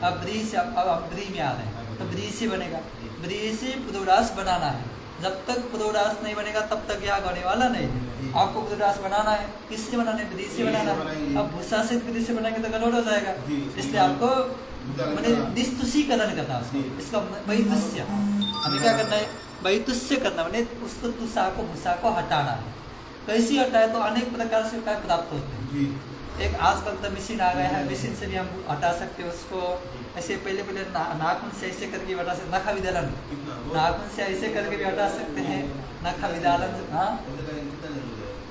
अब व्रीहि से, अब हम व्रीहि में आ रहे हैं, तो व्रीहि से बनेगा। व्रीहि से पुरोडास बनाना है। जब तक पुरोडास नहीं बनेगा तब तक याग होने वाला नहीं है। आपको पुरोडास बनाना है, किससे बनाना है, व्रीहि से बनाना है। अब भूसा से व्रीहि से बनाएंगे तो गड़बड़ हो जाएगा, इसलिए आपको मैंने निस्तुषीकरण करना है। इसका वैतुष्य, हमें क्या करना है, वैतुष्य करना, मैंने उसको तुषा को, भूसा को हटाना है। कैसी हटाए, तो अनेक प्रकार से उपाय प्राप्त होते हैं। एक आजकल तो मशीन आ गया है, मशीन से भी हम हटा सकते हैं उसको। ऐसे पहले नाखून से ऐसे करके भी हटा सकते, नखा विदालन, नाखून से ऐसे करके भी हटा सकते हैं, नखा विदालन। हाँ,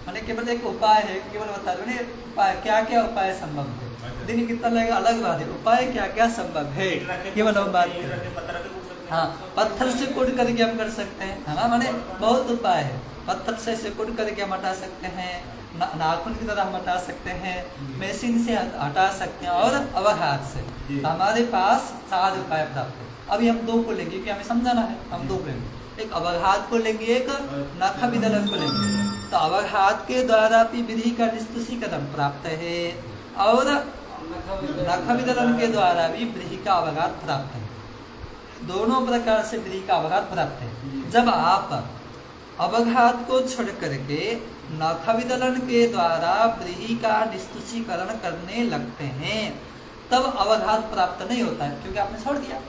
मैंने केवल एक उपाय है, केवल बता रहे उपाय, क्या क्या उपाय संभव है। दिन कितना लगेगा अलग बात है, उपाय क्या क्या संभव है केवल हम बात करें। हाँ, पत्थर से कोड करके हम कर सकते हैं, है ना, माने बहुत उपाय है। पत्थर से ऐसे कोड करके हम हटा सकते हैं, नाखून की तरह हम हटा सकते हैं, मशीन से हटा सकते हैं, और अवघात से। तो हमारे पास 4 उपाय प्राप्त है। अभी हम 2 को लेंगे, क्योंकि हमें समझाना है, हम 2 लेंगे, एक अवघात को लेंगे, एक नख विदलन को लेंगे। तो अवघात के द्वारा भी व्रीहि का निस्तुषीकरण प्राप्त है, और नख विदलन के द्वारा भी व्रीहि का अवघात प्राप्त है। दोनों प्रकार से व्रीहि का अवघात प्राप्त है। जब आप अवघात को छोड़ करके नख विदलन के द्वारा व्रीहि का निस्तुषीकरण करने लगते हैं, तब अवघात प्राप्त नहीं होता है, क्योंकि आपने छोड़ दिया।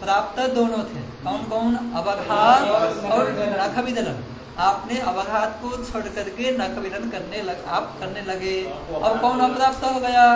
प्राप्त दोनों थे, कौन कौन, अवघात और नख विदलन। आपने अवघात को छोड़ करके नख विदलन आप करने लगे, अब कौन अप्राप्त हो गया,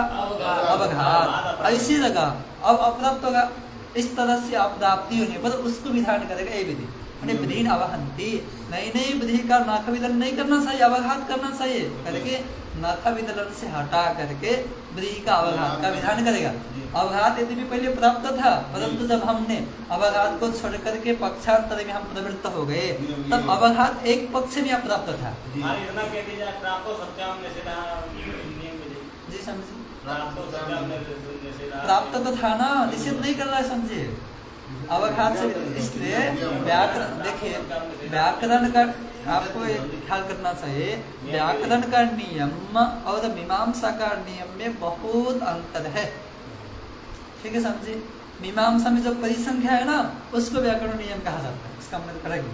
अवघात। ऐसी जगह अब अप्राप्त होगा। इस तरह से अप्राप्ति होने पर उसको विधान करेगा ये विधि। मैंने विधि अवहंती, नई नई विधि का नाक विदलन नहीं करना चाहिए, अवघात करना चाहिए करके नाक विदलन से हटा करके विधि का अवघात का विधान करेगा। अवघात यदि भी पहले प्राप्त था, परंतु जब हमने अवघात को छोड़ करके पक्षांतर में हम प्रवृत्त हो गए, तब अवघात एक पक्ष में अप्राप्त था। जी समझे, प्राप्त तो था ना, निषेध नहीं कर रहा है, समझे अवघात से। इसलिए व्याकरण देखिए, व्याकरण का आपको ख्याल करना चाहिए, व्याकरण का नियम और मीमांसा का नियम में बहुत अंतर है, ठीक है समझे। मीमांसा में जो परिसंख्या है ना, उसको व्याकरण नियम कहा जाता है, इसका मतलब करेंगे।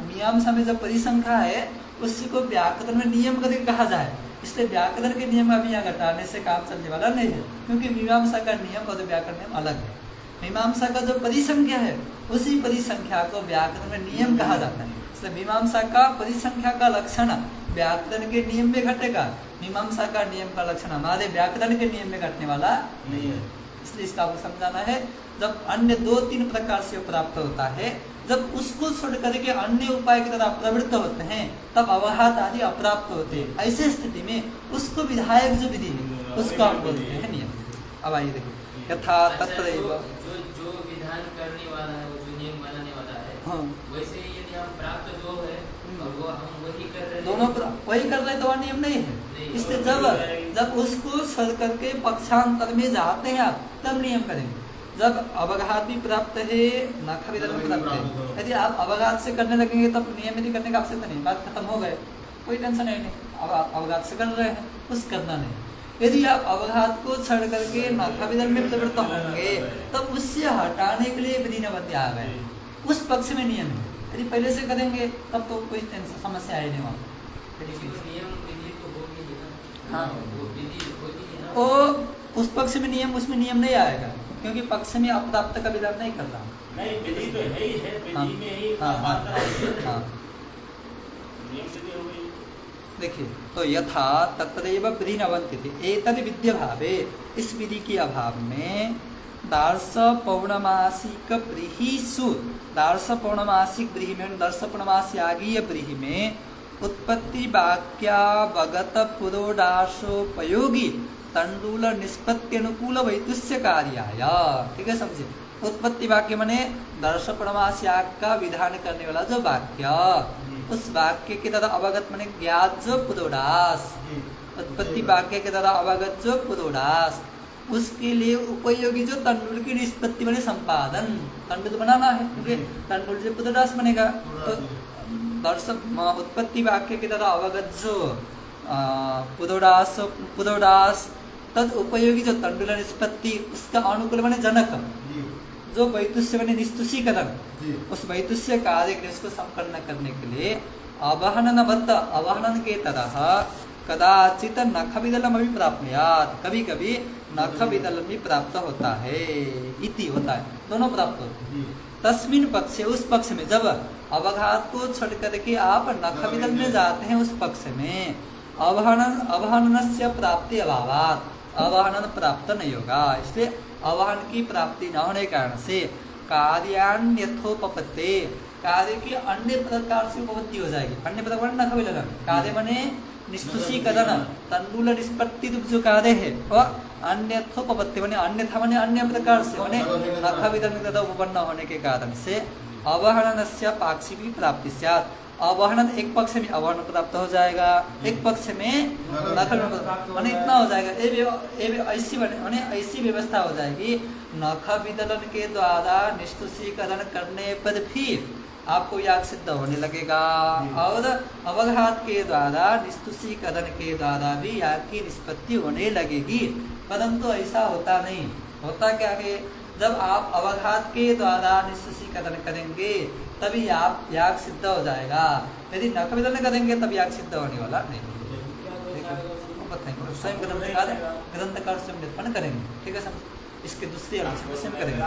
मीमांसा में जो परिसंख्या है उसी को व्याकरण में नियम करके कहा जाए, इसलिए व्याकरण के नियम अभी यहाँ घटाने से काम चलने वाला नहीं है, क्योंकि मीमांसा का नियम और व्याकरण नियम अलग है। मीमांसा का जो परिसंख्या है उसी परिसंख्या को व्याकरण में नियम कहा जाता है, इसलिए मीमांसा का परिसंख्या का लक्षण व्याकरण के नियम में घटेगा, मीमांसा का नियम का लक्षण हमारे व्याकरण के नियम में घटने वाला नहीं है। इसलिए इसका आपको समझाना है, जब अन्य 2-3 प्रकार से प्राप्त होता है, जब उसको छोड़ करके अन्य उपाय की तरह प्रवृत्त होते हैं, तब अवघात आदि अप्राप्त होते हैं। ऐसे स्थिति में उसको विधायक जो विधि है उसको हम बोलते हैं नियम। अब आइए देखो, यथा तत्रैव जो विधान करने वाला है, जो नियम बनाने वाला है, हाँ, वैसे यदि हम प्राप्त जो है और वो हम वही कर रहे हैं, दोनों वही कर रहे तो नियम नहीं है। इसलिए जब उसको छोड़ करके पक्षांतर में जाते हैं आप, तब नियम करेंगे। जब अवघात भी प्राप्त है, नाखा विदलन भी प्राप्त है, यदि आप अवघात से करने लगेंगे तब नियम यदि करने का आवश्यकता नहीं, बात खत्म हो गए, कोई टेंशन नहीं। अब आप अवघात से कर रहे हैं, कुछ करना नहीं। यदि आप अवघात को छोड़ करके नाखा विदलन में प्रवृत्त होंगे, तब उससे हटाने के लिए विधि नवद्य आ गए, उस पक्ष में नियम है। यदि पहले से करेंगे तब तो कोई समस्या है नहीं वहाँ। हाँ, वो उस पक्ष में नियम, उसमें नियम नहीं आएगा, क्योंकि पक्ष में अप्राप्त का विधान नहीं कर रहा। नहीं, विधि तो है ही है, विधि में ही देखिए, तो यथा तत्रैव विधि नवन्ति एतद् विद्य भावे, इस विधि के अभाव में दार्श पौर्णमासिक व्रीहिषु, दार्श पौर्णमासिक व्रीहि में, दर्श पौर्णमास्यागीय व्रीहि में उत्पत्ति वाक्यावगत पुरोडाशोपयोगी तंडुल निष्पत्ति अनुकूल वैतुष्य कार्याय, ठीक है समझे। उत्पत्ति वाक्य माने दर्श पौर्णमास्याग का विधान करने वाला जो वाक्य, उस वाक्य के द्वारा अवगत माने ज्ञात जो पुरोडास, उत्पत्ति वाक्य के द्वारा अवगत जो पुरोडास, उसके लिए उपयोगी जो तंडुल की निष्पत्ति माने संपादन, तंडुल बनाना है, क्योंकि तंडुल से पुरोडास बनेगा। तो दर्श उत्पत्ति वाक्य के द्वारा अवगत जो पुरोडास तद उपयोगी जो तंडुल निष्पत्ति, उसका अनुकूल माने जनक, जो वैतुष्य माने निस्तुषीकरण, उस वैतुष्य कार्य के उसको संपन्न करने के लिए अवहननवत, अवहनन के तरह कदाचित नख विदलम भी प्राप्नुयात्, कभी कभी नख विदलम भी प्राप्त होता है, इति होता है, दोनों प्राप्त होते हैं। तस्मिन पक्षे, उस पक्ष में, जब अवघात को छोड़ करके आप नख विदल में जाते हैं, उस पक्ष में अवहनन से प्राप्ति अभावात, अवहनन प्राप्त नहीं होगा। इसलिए अवहन की प्राप्ति न होने के कारण से कार्यान्यथोपपत्ति, कार्य की अन्य प्रकार से उपपत्ति हो जाएगी। अन्य प्रकार नख विदलन, कार्य बने निस्तुषीकरण, तंडुल निष्पत्ति जो कार्य है वह अन्यथोपपत्ति बने, अन्यथा बने अन्य प्रकार से बने नख विदलन उपपन्न होने के कारण से अवहनन से पाक्षिक प्राप्ति स्यात्, अवहनन एक पक्ष में अवहनन प्राप्त हो जाएगा, एक पक्ष में नख माने इतना हो जाएगा, ऐसी बने ऐसी व्यवस्था हो जाएगी, नख विदलन के द्वारा निस्तुषीकरण करने पर भी आपको याग सिद्ध होने लगेगा, और अवघात के द्वारा निस्तुषीकरण के द्वारा भी याग की निष्पत्ति होने लगेगी। परंतु ऐसा होता नहीं, होता क्या है, जब आप अवघात के द्वारा निस्तुषीकरण करेंगे तभी आप याग सिद्ध हो जाएगा, यदि नख विदलन करेंगे तब याग सिद्ध होने वाला नहीं। स्वयं ग्रंथकार स्वयं निरूपण करेंगे, ठीक है समझ, इसके दूसरी स्वयं करेंगे,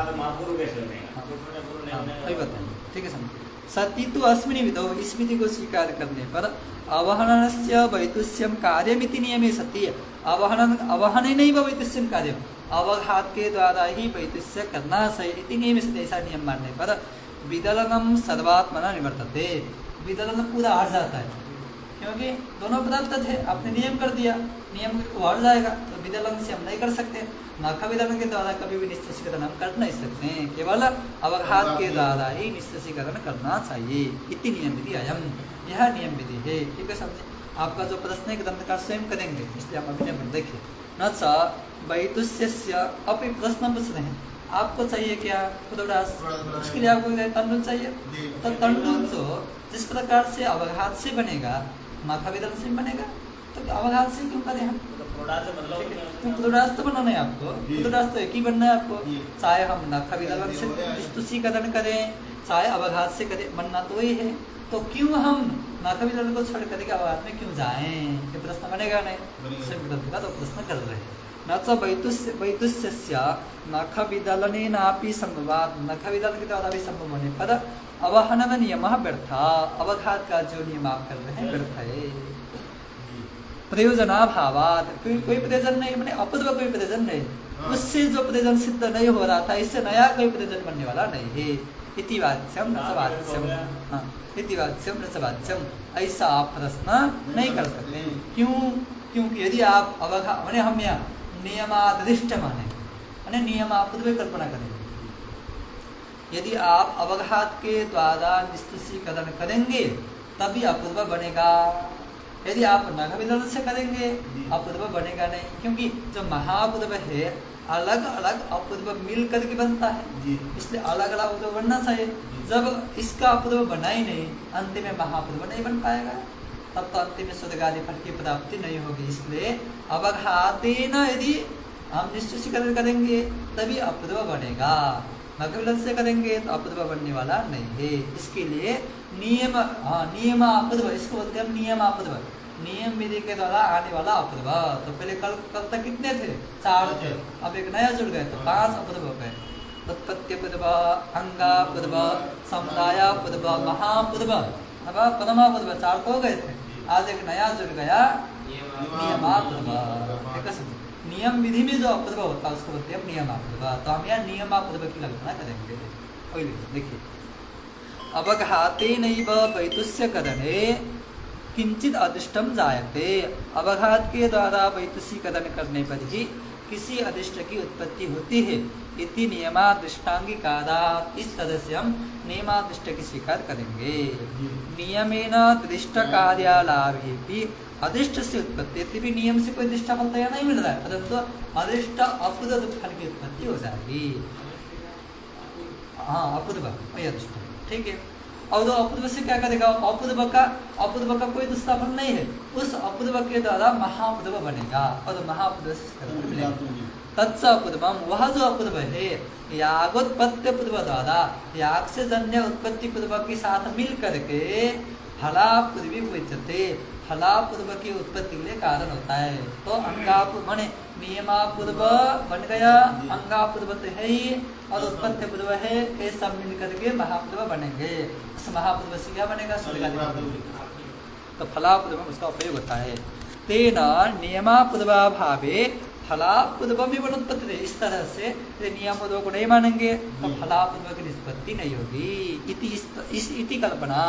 वही बताएंगे, ठीक है समझ। सती तो अस्मिन् विधौ, इस विधि को स्वीकार करने पर अवहननस्य वैतुष्यम कार्यमिति नियमे सती, अवहननैव वैतुष्यम कार्यम, अवघात के द्वारा ही वैतुष्य करना सही इति नियम से, ऐसा नियम मानने पर विदलनम सर्वात्मना निवर्तते। विदलन पूरा हट जाता है, क्योंकि दोनों पदार्थ थे, आपने नियम कर दिया, नियम को हट जाएगा, तो विदलन से हम नहीं कर सकते। नख विदलन के द्वारा कभी भी निष्कर्षीकरण हम कर नहीं सकते हैं, केवल अवघात के द्वारा ही निष्कर्षीकरण करना चाहिए। इति नियम विधि अयम, यह नियम विधि है। ठीक है, समझे? आपका जो प्रश्न है ग्रंथकार स्वयं करेंगे, इसलिए हम अभी नियम देखिए। न च वैतुष्यस्य अपि प्रश्न पूछ रहे हैं, आपको चाहिए क्या? पुरोडास। उसके लिए आपको तंडुल चाहिए, तो तंडुल तो जिस प्रकार से अवघात से बनेगा, नख विदलन से बनेगा, तो अवघात से क्यों करें हम? पुरोडास तो बनाना है आपको, पुरोडास तो एक ही बनना है आपको, चाहे हम नख विदलन से निष्कर्षीकरण करें, चाहे अवघात से करें, बनना तो वही है। तो क्यों हम नख विदलन को छोड़ करके अवघात में क्यों जाएं? ये प्रश्न बनेगा नहीं, स्वयं ग्रंथकार तो प्रश्न कर रहे हैं। न च वैतुष्यस्य नख विदलनेनापि संभवात्, नख विदलन के द्वारा भी संभव होने पर अवहनन नियमः व्यर्थ, अवघात का जो नियम आप कर रहे हैं व्यर्थ है। प्रयोजनाभावात्, कोई प्रयोजन नहीं, माने अपूर्व कोई प्रयोजन नहीं, उससे जो प्रयोजन सिद्ध नहीं हो रहा था, इससे नया कोई प्रयोजन बनने वाला नहीं है। इति वाच्यम न च वाच्यम, हाँ, इति वाच्यम न च वाच्यम, ऐसा आप प्रश्न नहीं कर सकते। क्यों? क्योंकि यदि आप अवघात माने हम यहाँ नियमादिष्ट माने नियमापूर्व कल्पना करेंगे, यदि आप अवघात के द्वारा निष्कर्षीकरण करेंगे तभी अपूर्व बनेगा। यदि आप नख विदलन से करेंगे अपूर्व बनेगा नहीं, क्योंकि जो महापूर्व है अलग अलग अपूर्व मिल करके बनता है, इसलिए अलग अलग अपूर्व बनना चाहिए। जब इसका अपूर्व बना ही नहीं, अंतिम में महापूर्व नहीं बन पाएगा, तब तो अंतिम में स्वर्गादि फल की प्राप्ति नहीं होगी। इसलिए अवघातेन यदि हम निष्कर्षीकरण करेंगे तभी अपूर्व बनेगा, नख विदलन से करेंगे तो अपूर्व बनने वाला नहीं है। इसके लिए नियम, हाँ, नियमापूर्व, इसको बोलते हैं हम नियमापूर्व, नियम विधि के द्वारा आने वाला अपूर्व। तो पहले कल तक कितने थे? 4 थे, अब एक नया जुड़ गए तो 5 अपूर्व हो गए। उत्पत्त्यपूर्व, अंगापूर्व, समुदायापूर्व, महापूर्व, अब परमापूर्व, 4 तो हो गए थे, आज एक नया जुड़ गया नियमापूर्व। ठीक है, नियम विधि में जो अपूर्व होता है उसको बोलते हैं नियमापूर्व। तो हम यहाँ नियमापूर्व की कल्पना करेंगे। देखिए, अवघातेनैव वैतुष्यकरणे किंचित अदिष्टम जायते, अवघात के द्वारा वैतुष्यकरण करने पर ही किसी अदिष्ट की उत्पत्ति होती है। इति नियमादिष्टांगिकारात्, इस तरह से हम नियमादिष्ट की स्वीकार करेंगे। नियमेन दृष्ट कार्यालाभे भी अदिष्ट से उत्पत्ति, यदि भी नियम से कोई दृष्टा फल तैयार नहीं मिल रहा है, परंतु अदिष्ट अपूर्व फल की उत्पत्ति हो जाएगी। हाँ, अपूर्व अदिष्ट, ठीक है। और अपूर्व से क्या करेगा? अपूर्व का कोई दूसरा फल नहीं है, उस अपूर्व के द्वारा महापूर्व बनेगा और महापूर्व से मिलेगा। तत्स अपूर्वम, वह जो अपूर्व है यागोत्पत्ति पूर्व द्वारा, याग से जन्य उत्पत्ति पूर्व के साथ मिल करके फलापूर्वी उच्यते, फलापूर्व की उत्पत्ति के लिए कारण होता है। तो अंगापूर्व माने नियमापूर्व बन गया, अंगापूर्व तो है ही और उत्पत्ति पूर्व है, ये सब मिल करके महापूर्व बनेंगे। उस महापूर्व से क्या बनेगा? स्वर्गादि। तो फलापूर्व उसका उपयोग होता है। तेना नियमापूर्वाभावे फलापूर्व भी उत्पत्ति है। इस तरह से नियमपूर्व को नहीं मानेंगे तो फलापूर्व की निष्पत्ति नहीं होगी। इति कल्पना,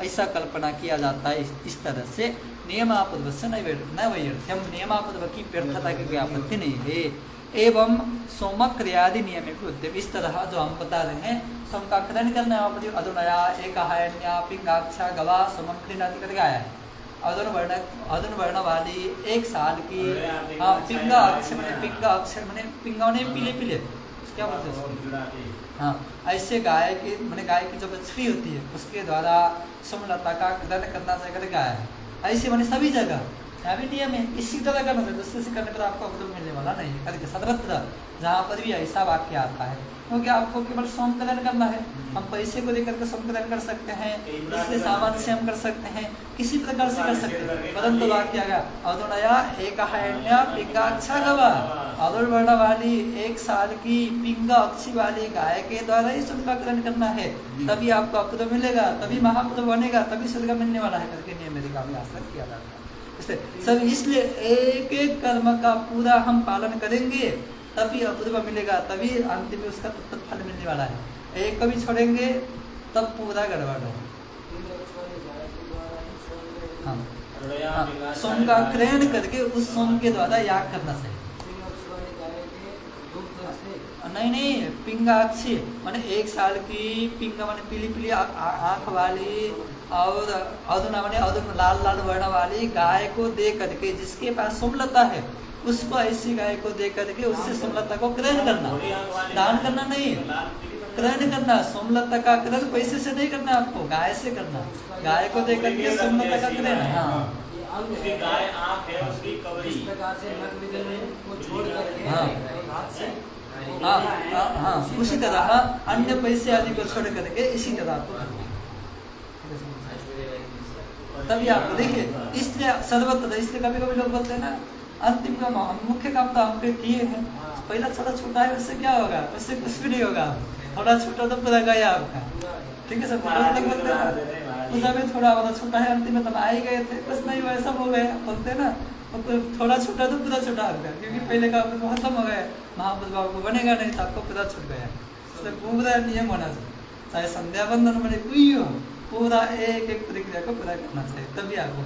ऐसा कल्पना किया जाता है इस तरह से। नियमापूर्व से न वैर्थ्यम, नियमापूर्व की व्यर्थता की कोई आपत्ति नहीं है। एवं सोमक्रियादि नियम उद्यम, इस तरह जो हम बता रहे हैं सोम का खनन करना है, अधुनया एक हायन्या पिंगाक्षा गवा सोमक्रियादि करके आया है। अधुन वर्ण वाली 1 साल की, हाँ, पिंगा अक्षर मैंने पिंगा ने पीले पीले क्या बोलते हैं, हाँ, ऐसे गाय की जो बछड़ी होती है उसके द्वारा सोमलता का खनन करना चाहिए गाय है। ऐसे मैंने सभी जगह यहाँ भी नियम है, इसी तरह करना चाहिए, दूसरे से करने पर आपको अवधि मिलने वाला नहीं है। करके सर्वत्र जहाँ पर भी ऐसा वाक्य आता है, क्योंकि आपको केवल सोमकलन करना है। हम पैसे को लेकर के सोमकलन कर सकते हैं, इसलिए सामान से हम कर सकते हैं, किसी प्रकार से कर सकते हैं, परंतु वाक्य आ गया अधुनया एक हायन्या पिंगाक्षा गवा, अधुर वर्ण वाली 1 साल की पिंगा अक्षी वाली गाय के द्वारा ही सोमकलन करना है, तभी आपको अपूर्व मिलेगा, तभी महापूर्व बनेगा, तभी स्वर्ग मिलने वाला है करके नियम मेरे का किया जाता है। सब इसलिए एक एक कर्म का पूरा हम पालन करेंगे तभी अपूर्व मिलेगा, तभी अंतिम में उसका तत्त फल मिलने वाला है। एक कभी छोड़ेंगे तब पूरा गड़बड़ है। हाँ हाँ, सोम का ग्रहण करके उस सोम के द्वारा याग करना चाहिए। नहीं नहीं, पिंगाक्षी माने 1 साल की पिंगा माने पीली पीली आंख वाली और अधुना माने अधुना लाल लाल वर्ण वाली गाय को दे करके, जिसके पास सोमलता है उसको ऐसी गाय को दे करके उससे सोमलता को ग्रहण करना, दान करना नहीं, ग्रहण करना। सोमलता का ग्रहण पैसे से नहीं करना, आपको गाय से करना, गाय को दे करके सोमलता का ग्रहण। हाँ उसकी गाय आंख है, उसकी कवरी इस प्रकार से नख विदलन को छोड़ करके हाँ। हाथ से हाँ हाँ हाँ, उसी तरह अन्य पैसे आदि को छोड़ करके इसी तरह आपको करना। तभी आपको देखिए, इसलिए सर्वत्र, इसलिए कभी कभी लोग बोलते हैं ना अंतिम काम, मुख्य काम तो आपके किए हैं, पहला थोड़ा छोटा है उससे क्या होगा, उससे कुछ भी नहीं होगा, थोड़ा छोटा तो पूरा गया आपका। ठीक है सर, लोग बोलते हैं पूजा में थोड़ा वाला छोटा है, अंतिम में तो आ ही गए थे, कुछ नहीं हुआ, सब हो गया, बोलते हैं ना थोड़ा छोटा तो पूरा छोटा हो गया, क्योंकि पहले का खत्म हो गया, महापुरुष बाबू को बनेगा नहीं तो आपको पूरा छूट गया। इसलिए पूरा नियम होना चाहिए, चाहे संध्या बंधन बने कोई हो, पूरा एक एक प्रक्रिया को पूरा करना चाहिए, तभी आपको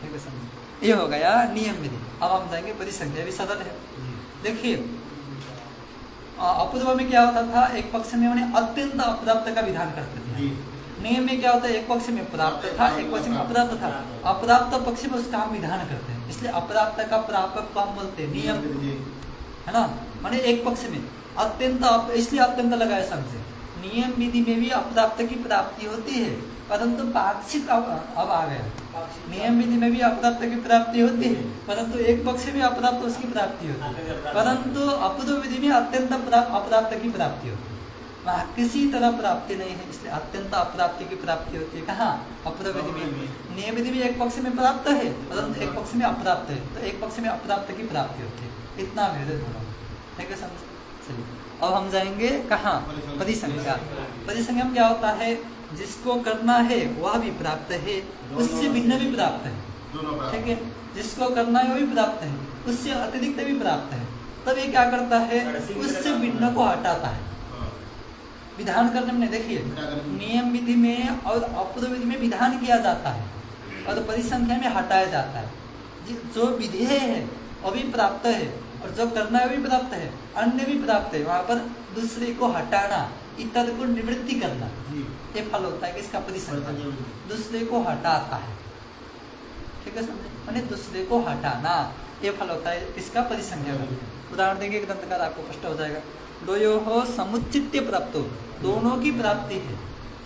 ठीक है समझ। ये हो गया नियम विधि। अब हम जाएंगे परिसंख्या, भी सरल है। देखिए अपूर्व में क्या होता था, एक पक्ष में उन्हें अत्यंत अप्राप्त का विधान करते थे। नियम में क्या होता है, एक पक्ष में प्राप्त था, एक पक्ष में अप्राप्त था, अप्राप्त पक्ष में उसका हम विधान करते हैं, इसलिए अप्राप्त का प्रापक को हम बोलते हैं नियम, है ना। माने एक पक्ष में अत्यंत, इसलिए अत्यंत लगाया समझे। नियम विधि में भी अप्राप्त की प्राप्ति होती है, परंतु पाक्षिक अब आ गया। नियम विधि में भी अप्राप्त की प्राप्ति होती है, परंतु एक पक्ष में अप्राप्त उसकी प्राप्ति होती है, परंतु अपूर्व विधि में अत्यंत अप्राप्त की प्राप्ति होती है, वहाँ किसी तरह प्राप्ति नहीं है, इसलिए अत्यंत अप्राप्ति की प्राप्ति होती है। कहाँ, अपूर्व विधि में। नियम विधि में एक पक्ष में प्राप्त है, परंतु एक पक्ष में अप्राप्त है, तो एक पक्ष में अप्राप्त की प्राप्ति होती है। इतना भेद दोनों, ठीक है समझ। चलिए अब हम जाएंगे कहाँ, परिसंख्या। परिसंख्या में क्या होता है, जिसको करना है वह भी प्राप्त है, उससे भिन्न भी प्राप्त है, ठीक है। जिसको करना है वह भी प्राप्त है, उससे अतिरिक्त भी प्राप्त है। तब ये क्या करता है, उससे भिन्न को हटाता है। विधान करने में देखिए, नियम विधि में और अपूर्व विधि में विधान किया जाता है और परिसंख्या में हटाया जाता है। जो विधेय है वो भी प्राप्त है और जो करना है वो भी प्राप्त है, अन्य भी प्राप्त है। वहाँ पर दूसरे को हटाना, इतर को निवृत्ति करना, ये फल होता है कि इसका परिसंख्या दूसरे को हटाता है, ठीक है समझे। मैंने दूसरे को हटाना, ये फल होता है इसका परिसंख्या। उदाहरण देंगे, ग्रंथकार आपको स्पष्ट हो जाएगा। द्वयो हो समुचित्य प्राप्त, दोनों की प्राप्ति है,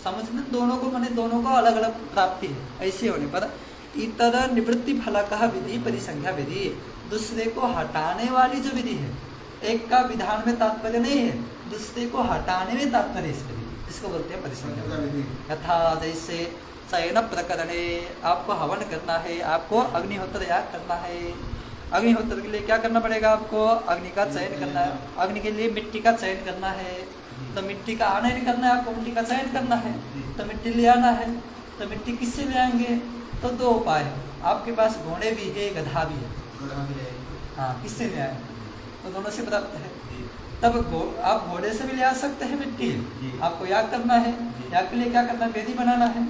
समुचित दोनों को, माने दोनों को अलग अलग प्राप्ति है। ऐसे होने पर इतर निवृत्ति फल का विधि परिसंख्या विधि, दूसरे को हटाने वाली जो विधि है, एक का विधान में तात्पर्य नहीं है, दूसरे को हटाने में तात्पर्य इस विधि, इसको बोलते हैं परिसंख्या विधि। यथा जैसे चयन प्रकरणे, आपको हवन करना है, आपको अग्निहोत्र याग करना है। अग्निहोत्र के लिए क्या करना पड़ेगा, आपको अग्नि का चयन करना है, अग्नि के लिए मिट्टी का चयन करना है, तो मिट्टी का आनयन करना है, आपको मिट्टी का चयन करना है, तो मिट्टी ले आना है। तो मिट्टी किससे ले आएंगे, तो दो उपाय है, आपके पास घोड़े भी है, गधा भी है, हाँ किससे ले आएंगे, तो दोनों से प्राप्त है। तब आप घोड़े से भी ले आ सकते हैं मिट्टी, आपको याग करना है, याग के लिए क्या करना है, वेदी बनाना है,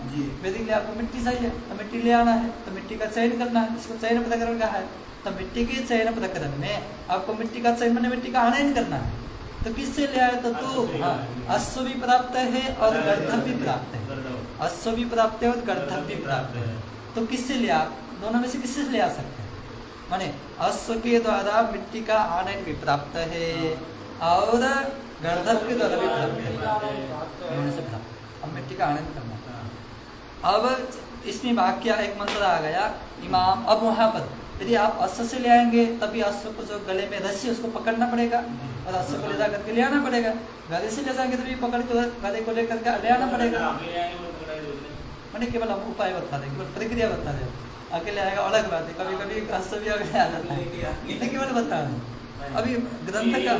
वेदी के लिए आपको मिट्टी चाहिए, तो मिट्टी ले आना है, तो मिट्टी का चयन करना है, इसको चयन प्रकरण कहा है। तो मिट्टी के चयन प्रकरण में आपको मिट्टी का चयन मैंने मिट्टी का आनयन करना है, तो किससे ले आए, तो हाँ अश्व भी प्राप्त है और गर्दभ भी प्राप्त है, अश्व भी प्राप्त है और गर्दभ भी प्राप्त है। तो किससे ले आ, दोनों में से किससे ले आ सकते हैं, माने अश्व के द्वारा मिट्टी का आनयन भी प्राप्त है और गर्दभ के द्वारा भी प्राप्त है, दोनों से प्राप्त। अब मिट्टी का आनयन करना, अब इसमें वाक्य एक मंत्र आ गया इमाम। अब वहाँ पर यदि आप अश्व से ले आएंगे तभी अश्व को जो गले में रस्सी उसको पकड़ना पड़ेगा और अश्व को ले जा करके ले आना पड़ेगा, गले से ले जाएंगे तभी पकड़ के गले को लेकर के ले आना पड़ेगा। मैंने केवल हम उपाय बता दें, केवल प्रक्रिया बता दें, अकेले आएगा अलग बात है, कभी कभी अश्व भी अकेले आ जाता है, केवल बता दें। अभी ग्रंथ का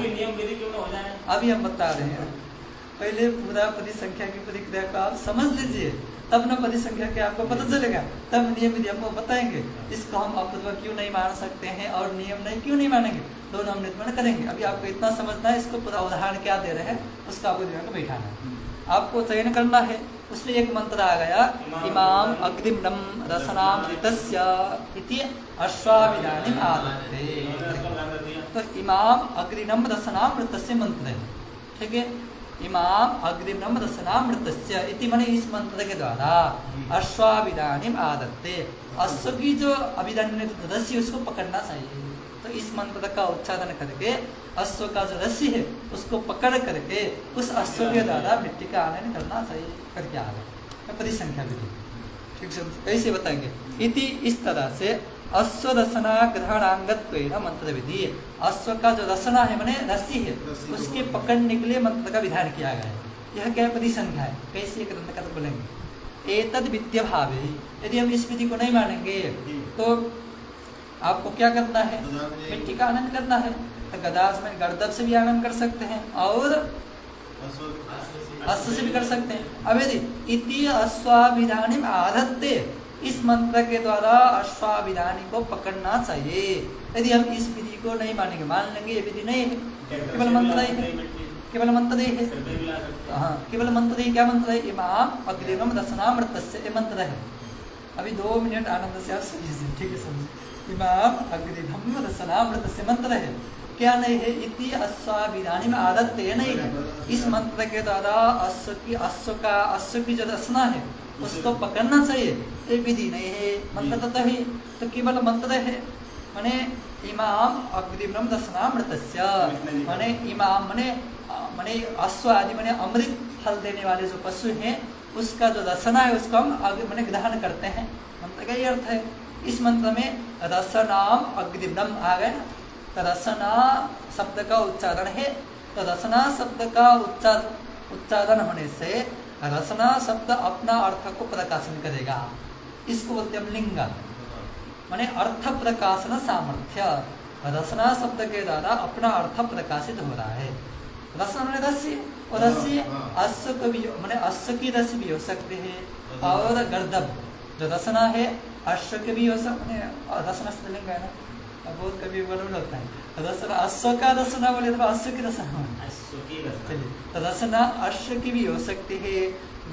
अभी हम बता रहे हैं, पहले पूरा परिसंख्या की प्रक्रिया को आप समझ लीजिए, तब न परिसंख्या के आपको पता चलेगा, तब नियम विधि हमको बताएंगे। इसको हम अपूर्व क्यों नहीं मान सकते हैं और नियम नहीं क्यों नहीं मानेंगे, दोनों हम निर्माण करेंगे। अभी आपको इतना समझना है, इसको पूरा उदाहरण क्या दे रहे हैं उसका आपको दिमाग में बैठाना है। आपको चयन करना है। उसमें एक मंत्र आ गया, इमाम अग्निम्नम रसनामृतस्य इति अश्वाविदानिम आदत्ते। तो इमाम अग्निनम रसनामृतस्य मंत्र है, ठीक है। इमाम अग्निनम रसनामृतस्य इति माने इस मंत्र के द्वारा अश्वाविदानिम आदत्ते, अश्व की जो अभिदान रस्सी उसको पकड़ना चाहिए। तो इस मंत्र का उच्चारण करके अश्व का जो रस्सी है उसको पकड़ करके उस अश्व के द्वारा मिट्टी का आनयन करना चाहिए करके आ गए परिसंख्या विधि, ठीक है। कैसे बताएंगे, इति इस तरह से अश्व रसना ग्रहणांगत्वेन मंत्र विधि, अश्व का जो रसना है माने रस्सी है उसके पकड़ने के लिए मंत्र का विधान किया गया है। यह क्या परिसंख्या है, कैसे ग्रंथ का बोलेंगे, एतद विद्या भावे। यदि हम इस विधि को नहीं मानेंगे तो आपको क्या करना है, मिट्टी का आनंद करना है। तो गदास में गर्दभ से भी आनंद कर सकते हैं और अश्व से भी कर सकते हैं। अब यदि इति अश्वाभिधानिम आदत्ते, इस मंत्र के द्वारा अश्वाभिधानी को पकड़ना चाहिए। यदि हम इस विधि को नहीं मानेंगे, मान लेंगे ये विधि नहीं है, केवल मंत्र ही है, केवल मंत्र ही है। हाँ, केवल मंत्र ही। क्या मंत्र है, इमाम अग्निनम रसनामृतस्य, ये मंत्र है। अभी 2 मिनट आनंद से आप समझिए, ठीक है, समझिए। इमाम अग्निनम रसनामृतस्य मंत्र है, क्या नहीं है, इति अश्वाभिधानी में आदत नहीं है। इस मंत्र के द्वारा अश्व की जो रसना है उसको पकड़ना चाहिए, ये विधि नहीं है, मंत्र तो है। तो केवल मंत्र है, माने इमाम अग्निनम रसनामृतस्य, माने इमाम माने अश्व आदि माने अमृत फल देने वाले जो पशु हैं उसका जो रसना है उसको हम माने ग्रहण करते हैं, मंत्र का ये अर्थ है। इस मंत्र में रसनाम अग्निनम आ गए ना, तो रसना शब्द का उच्चारण है। तो रसना शब्द का उच्चारण होने से रसना शब्द अपना अर्थ को प्रकाशन करेगा, इसको बोलते हैं लिंग, माने अर्थ प्रकाशन सामर्थ्य। रसना शब्द के द्वारा अपना अर्थ प्रकाशित हो रहा है। रसना माने रस्सी, और रस्सी अश्व को भी माने अश्व की रस्सी भी हो सकते हैं, और गर्दभ जो रसना है अश्व के भी हो सकते हैं। रसना स्त्रीलिंग है ना, बहुत कभी बराबर होता है। रसना अश्व का रसना बोले तो अश्व की रसना, चलिए, तो रसना अश्व की भी हो सकती है,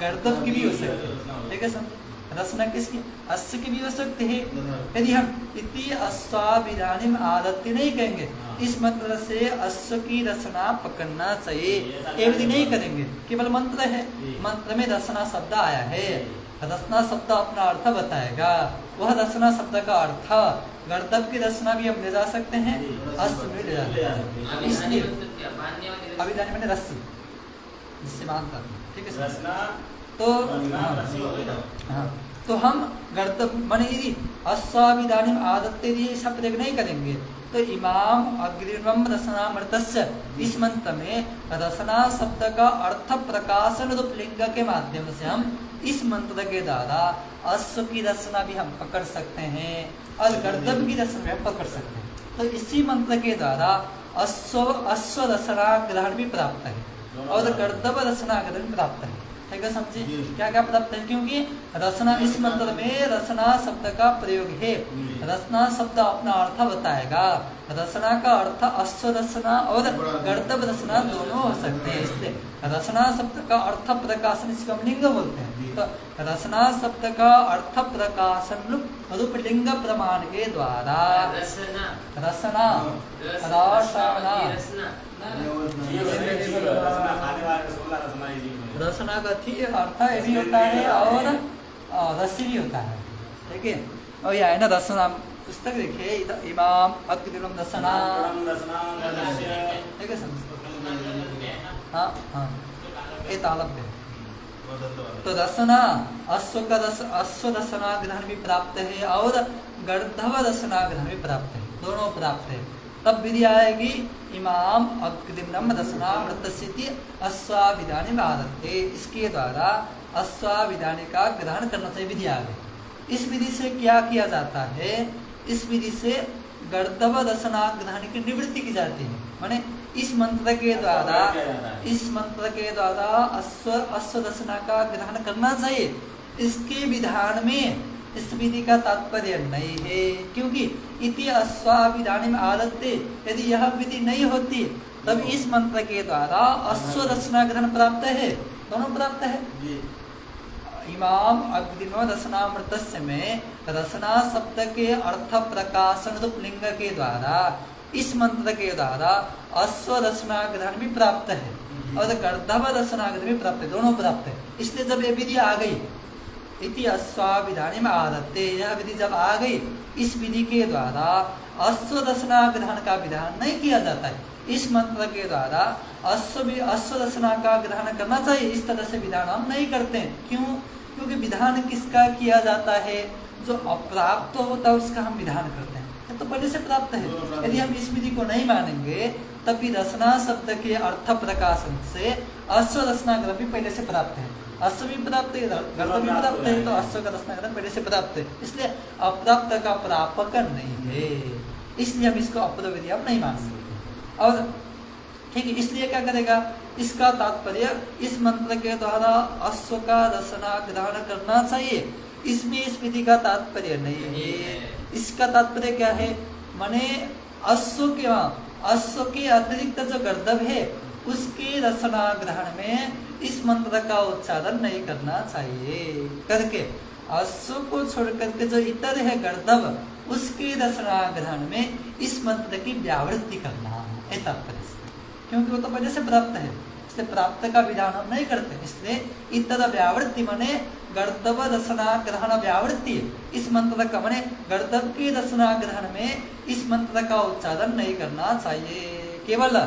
गर्दभ की भी हो सकती है, ठीक है। समझ, रसना किसकी, अश्व की भी हो सकती है। यदि हम इति अश्वाभिधानिम आदत्ते नहीं कहेंगे, इस मंत्र से अश्व की रसना पकड़ना चाहिए, ये विधि नहीं करेंगे, केवल मंत्र है, मंत्र में रसना शब्द आया है। रसना शब्द अपना अर्थ बताएगा, वह रसना शब्द का अर्थ गर्दभ की रसना भी हम ले जा सकते हैं, अश्व भी ले जा सकते हैं। इसलिए अभिधानी मैंने रस्सी जिससे बांधता, ठीक है। तो हाँ, तो हम गर्दभ माने यदि अश्वाभिधानी आदत्ते दिए सब प्रयोग नहीं करेंगे तो इमाम अग्निनम रसनामृतस्य, इस मंत्र में रसना शब्द का अर्थ प्रकाशन रूप लिंग के माध्यम से हम इस मंत्र के द्वारा अश्व की रसना भी हम पकड़ सकते हैं और गर्दभ की रसना भी हम पकड़ सकते हैं। तो इसी मंत्र के द्वारा अश्व रसना ग्रहण भी प्राप्त है और गर्दभ रसना ग्रहण भी प्राप्त है, ठीक है। समझे क्या क्या प्राप्त है, क्योंकि रसना इस मंत्र में रसना शब्द का प्रयोग है। रसना शब्द अपना अर्थ बताएगा, रसना का अर्थ अश्व रसना और गर्दभ रसना दोनों हो सकते हैं, इसलिए रसना शब्द का अर्थ प्रकाशन इसको हम लिंग बोलते हैं। तो रसना शब्द का अर्थ प्रकाशन रूप लिंग प्रमाण के द्वारा रसना रसना रसना का थी अर्थ भी होता है और रस्सी भी होता है, ठीक है। और यह है ना रसना, पुस्तक देखिए, इमाम अग्निनम रसना, ठीक है। हाँ हाँ, ये तालब है। तो रसना अश्व रसना ग्रहण भी प्राप्त है और गर्दभ रसना ग्रहण भी प्राप्त है, दोनों प्राप्त है। तब विधि आएगी इमाम अग्निनम रसनामृतस्य अश्वाभिधानी में आदत्ते, इसके द्वारा अश्वाभिधानी का ग्रहण करना चाहिए, विधि आ गई। इस विधि से क्या किया जाता है, इस विधि से गर्दभ रसना ग्रहण की निवृत्ति की जाती है, माने इस मंत्र के द्वारा अश्व रसना का ग्रहण करना चाहिए। इसके विधान में इस विधि का तात्पर्य नहीं है, क्योंकि इति अश्वाभिधानी में आदत्ते, यदि यह विधि नहीं होती तब इस मंत्र के द्वारा अश्व रसना ग्रहण प्राप्त है, दोनों प्राप्त है। जी इमाम अग्निम रसनामृतस्य में रसना शब्द के अर्थ प्रकाशन रूप लिंग के द्वारा इस मंत्र के द्वारा अश्व रसना ग्रहण भी प्राप्त है और गर्दभ रसना ग्रहण भी प्राप्त है, दोनों प्राप्त है। इसलिए जब ये विधि आ गई इति अश्वाभिधानी में आदत्ते, यह विधि जब आ गई इस विधि के द्वारा अश्व रसना ग्रहण का विधान नहीं किया जाता है। इस मंत्र के द्वारा अश्व रसना का ग्रहण करना चाहिए, इस तरह से विधान हम नहीं करते हैं। क्यों? क्योंकि विधान किसका किया जाता है? जो अप्राप्त होता है उसका हम विधान करते हैं, ये तो पहले से प्राप्त है। यदि हम इस विधि को नहीं मानेंगे तब भी रसना शब्द के अर्थ प्रकाशन से अश्व रसना ग्रहण भी पहले से प्राप्त है, अश्व भी प्राप्त है, गर्भ भी प्राप्त है, तो अश्व का रसना ग्रहण पहले से प्राप्त है। इसलिए अप्राप्त का प्रापक नहीं है, इसलिए हम इसको अप्र विधि हम नहीं मान सकते। और ठीक है, इसलिए क्या करेगा? इसका तात्पर्य इस मंत्र के द्वारा अश्व का रसना ग्रहण करना चाहिए, इसमें इस विधि का तात्पर्य नहीं है। इसका तात्पर्य क्या है? माने अश्व के अतिरिक्त जो गर्दभ है उसके रसना ग्रहण में इस मंत्र का उच्चारण नहीं करना चाहिए करके अश्व को छोड़ करके जो इतर है गर्दभ उसके रसना ग्रहण में इस मंत्र की व्यावृत्ति करना है तात्पर्य, क्योंकि वो तो पहले से प्राप्त है, इसलिए प्राप्त का विधान हम नहीं करते। इसलिए इतर व्यावृत्ति माने गर्दभ रसना ग्रहण व्यावृत्ति, इस मंत्र का माने गर्दभ के रसना ग्रहण में इस मंत्र का उच्चारण नहीं करना चाहिए, केवल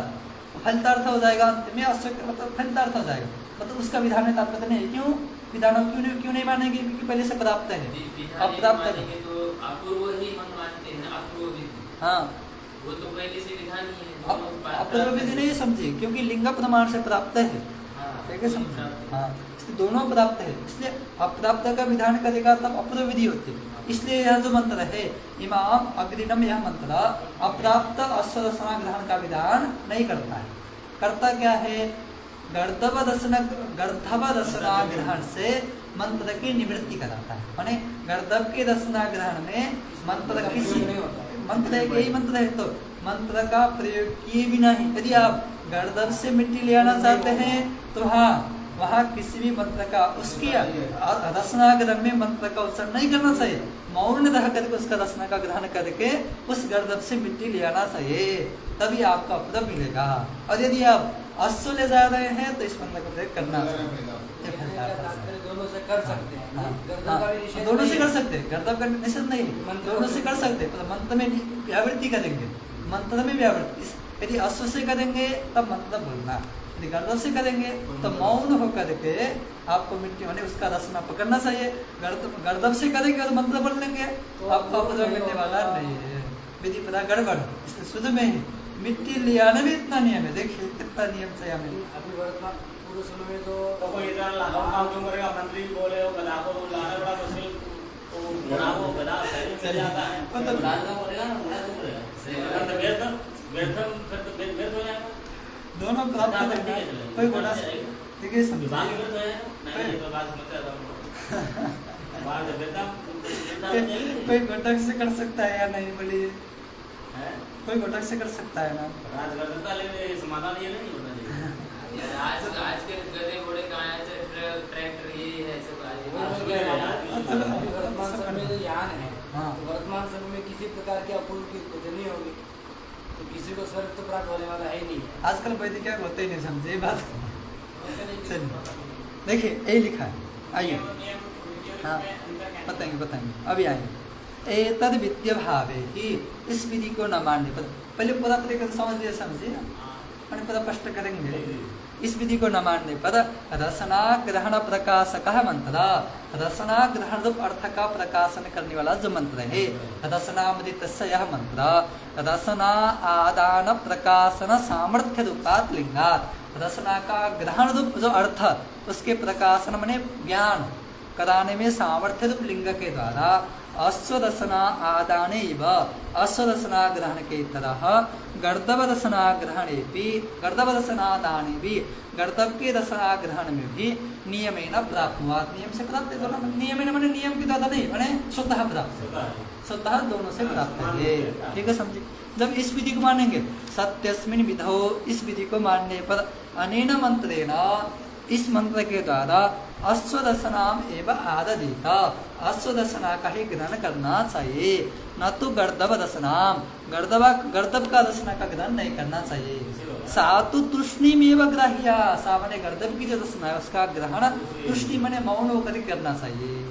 फलितार्थ हो जाएगा, अंत में अश्व मतलब फलितार्थ हो जाएगा, मतलब उसका विधान में तात्पर्य नहीं। क्यों विधान क्यों नहीं मानेंगे? क्योंकि पहले से प्राप्त है, अब प्राप्त है तो अपूर्व ही हम मानते हैं, अपूर्व विधि। हाँ, वो तो पहले से विधान ही है। अपूर्व विधि नहीं समझिए, क्योंकि लिंग प्रमाण से प्राप्त है, ठीक है समझे? हाँ, इसलिए दोनों प्राप्त है, इसलिए अप्राप्त का विधान करेगा तब अपूर्व विधि होती है। इसलिए यह जो मंत्र है इमाम अग्निनम, यह मंत्र अप्राप्त अश्व रसना ग्रहण का विधान नहीं करता है। करता क्या है? गर्दभ रसना ग्रहण से मंत्र की निवृत्ति कराता है, माने गर्दभ के रसना ग्रहण में मंत्र किसी मंत्र यही मंत्र है तो मंत्र का प्रयोग किए बिना ही यदि आप गर्दभ से मिट्टी ले आना चाहते हैं तो हाँ, वहाँ किसी भी मंत्र का उसकी रसना ग्रहण में मंत्र का उच्चारण नहीं करना चाहिए, मौन रह करके उसका रसना का ग्रहण करके उस गर्दभ से मिट्टी ले आना चाहिए, तभी आपको अपद मिलेगा। और यदि आप अश्व ले जा रहे हैं तो इस मंत्र का प्रयोग करना चाहिए। दोनों से कर सकते हैं, गर्दभ का भी निषेध दोनों से नहीं कर है। सकते हैं, गर्दभ का निषेध नहीं, दोनों से कर सकते हैं। मंत्र में व्यावृत्ति करेंगे, मंत्र में व्यावृत्ति, यदि अश्व से करेंगे तब मंत्र बोलना, यदि गर्दभ से करेंगे तो मौन होकर के आपको मिट्टी होने उसका रसना पकड़ना चाहिए। गर्दभ से करेंगे और मंत्र बोल लेंगे तो आपको अपना मिलने वाला नहीं है, विधि पता गड़बड़। इसलिए शुद्ध में ही मिट्टी ले आने में इतना नियम है, देखिए कितना नियम से हमें। अभी वर्तमान पूर्व समय में तो कोई इतना काम क्यों करेगा? मंत्री बोले हो गधा को लाना बड़ा मुश्किल, तो घोड़ा को गधा सही में चल जाता है, मतलब लाना पड़ेगा ना, घोड़ा क्यों करेगा? तो व्यर्थ हो जाएगा। दोनों प्राप्त करना, कोई घोड़ा ठीक है समझ विभाग में तो है नहीं, ये तो बात समझ आता हूँ। बाहर जब देता कोई घटक से कर सकता है या नहीं बोलिए? है कोई घटक से कर सकता है ना? राज कर सकता, लेकिन ये समाधान ये नहीं होना चाहिए। यार आज के गधे घोड़े कहाँ से ट्रैक्टर ये है सब अभी वर्तमान समय में जो यान है, हाँ। तो वर्तमान समय में किसी प्रकार की अपूर्व की उत्पत्ति नहीं होगी, तो किसी को स्वर्ग तो प्राप्त होने वाला है ही नहीं है। आजकल वैदिक क्या होते ही नहीं समझे ये बात। चलिए देखिए यही लिखा है, आइए हाँ बताएंगे अभी आएंगे। एतद विद्य भावे ही, इस विधि को न मानने पर पहले पूरा तरीके से समझिए ना, पूरा स्पष्ट करेंगे। इस विधि को न मानने पर रसना ग्रहण प्रकाशक मंत्र, रसना ग्रहण रूप अर्थ का प्रकाशन करने वाला जो मंत्र है रसनामृत यह मंत्र रसना आदान प्रकाशन सामर्थ्य रूपात लिंगात, रसना का ग्रहण रूप जो अर्थ उसके प्रकाशन माने ज्ञान कराने में सामर्थ्य रूप लिंग के द्वारा अश्व रसना आदाने अश्व रसना ग्रहण के तरह गर्दभ रसना ग्रहणे भी गर्दभ रसना दाने भी गर्दभ के रसना ग्रहण में भी नियमेन प्राप्त हुआ, नियम से प्राप्त है दोनों, नियमेन माने नियम की द्वारा नहीं माने स्वतः प्राप्त, स्वतः दोनों से प्राप्त है। ठीक है समझिए। जब इस विधि को मानेंगे सत्यस्मिन विधौ, इस विधि को मानने पर अनेन मंत्रेण इस मंत्र के द्वारा अश्वदशनाम एवं आददित, अश्वदशना का ही ग्रहण करना चाहिए, न तो गर्दभ दशनाम, गर्दभ का दशना का ग्रहण नहीं करना चाहिए। सातु तुष्णिम एवं ग्राह्या, सामने गर्दभ की जो दशना है उसका ग्रहण तुष्णि मने मौन होकर करना चाहिए।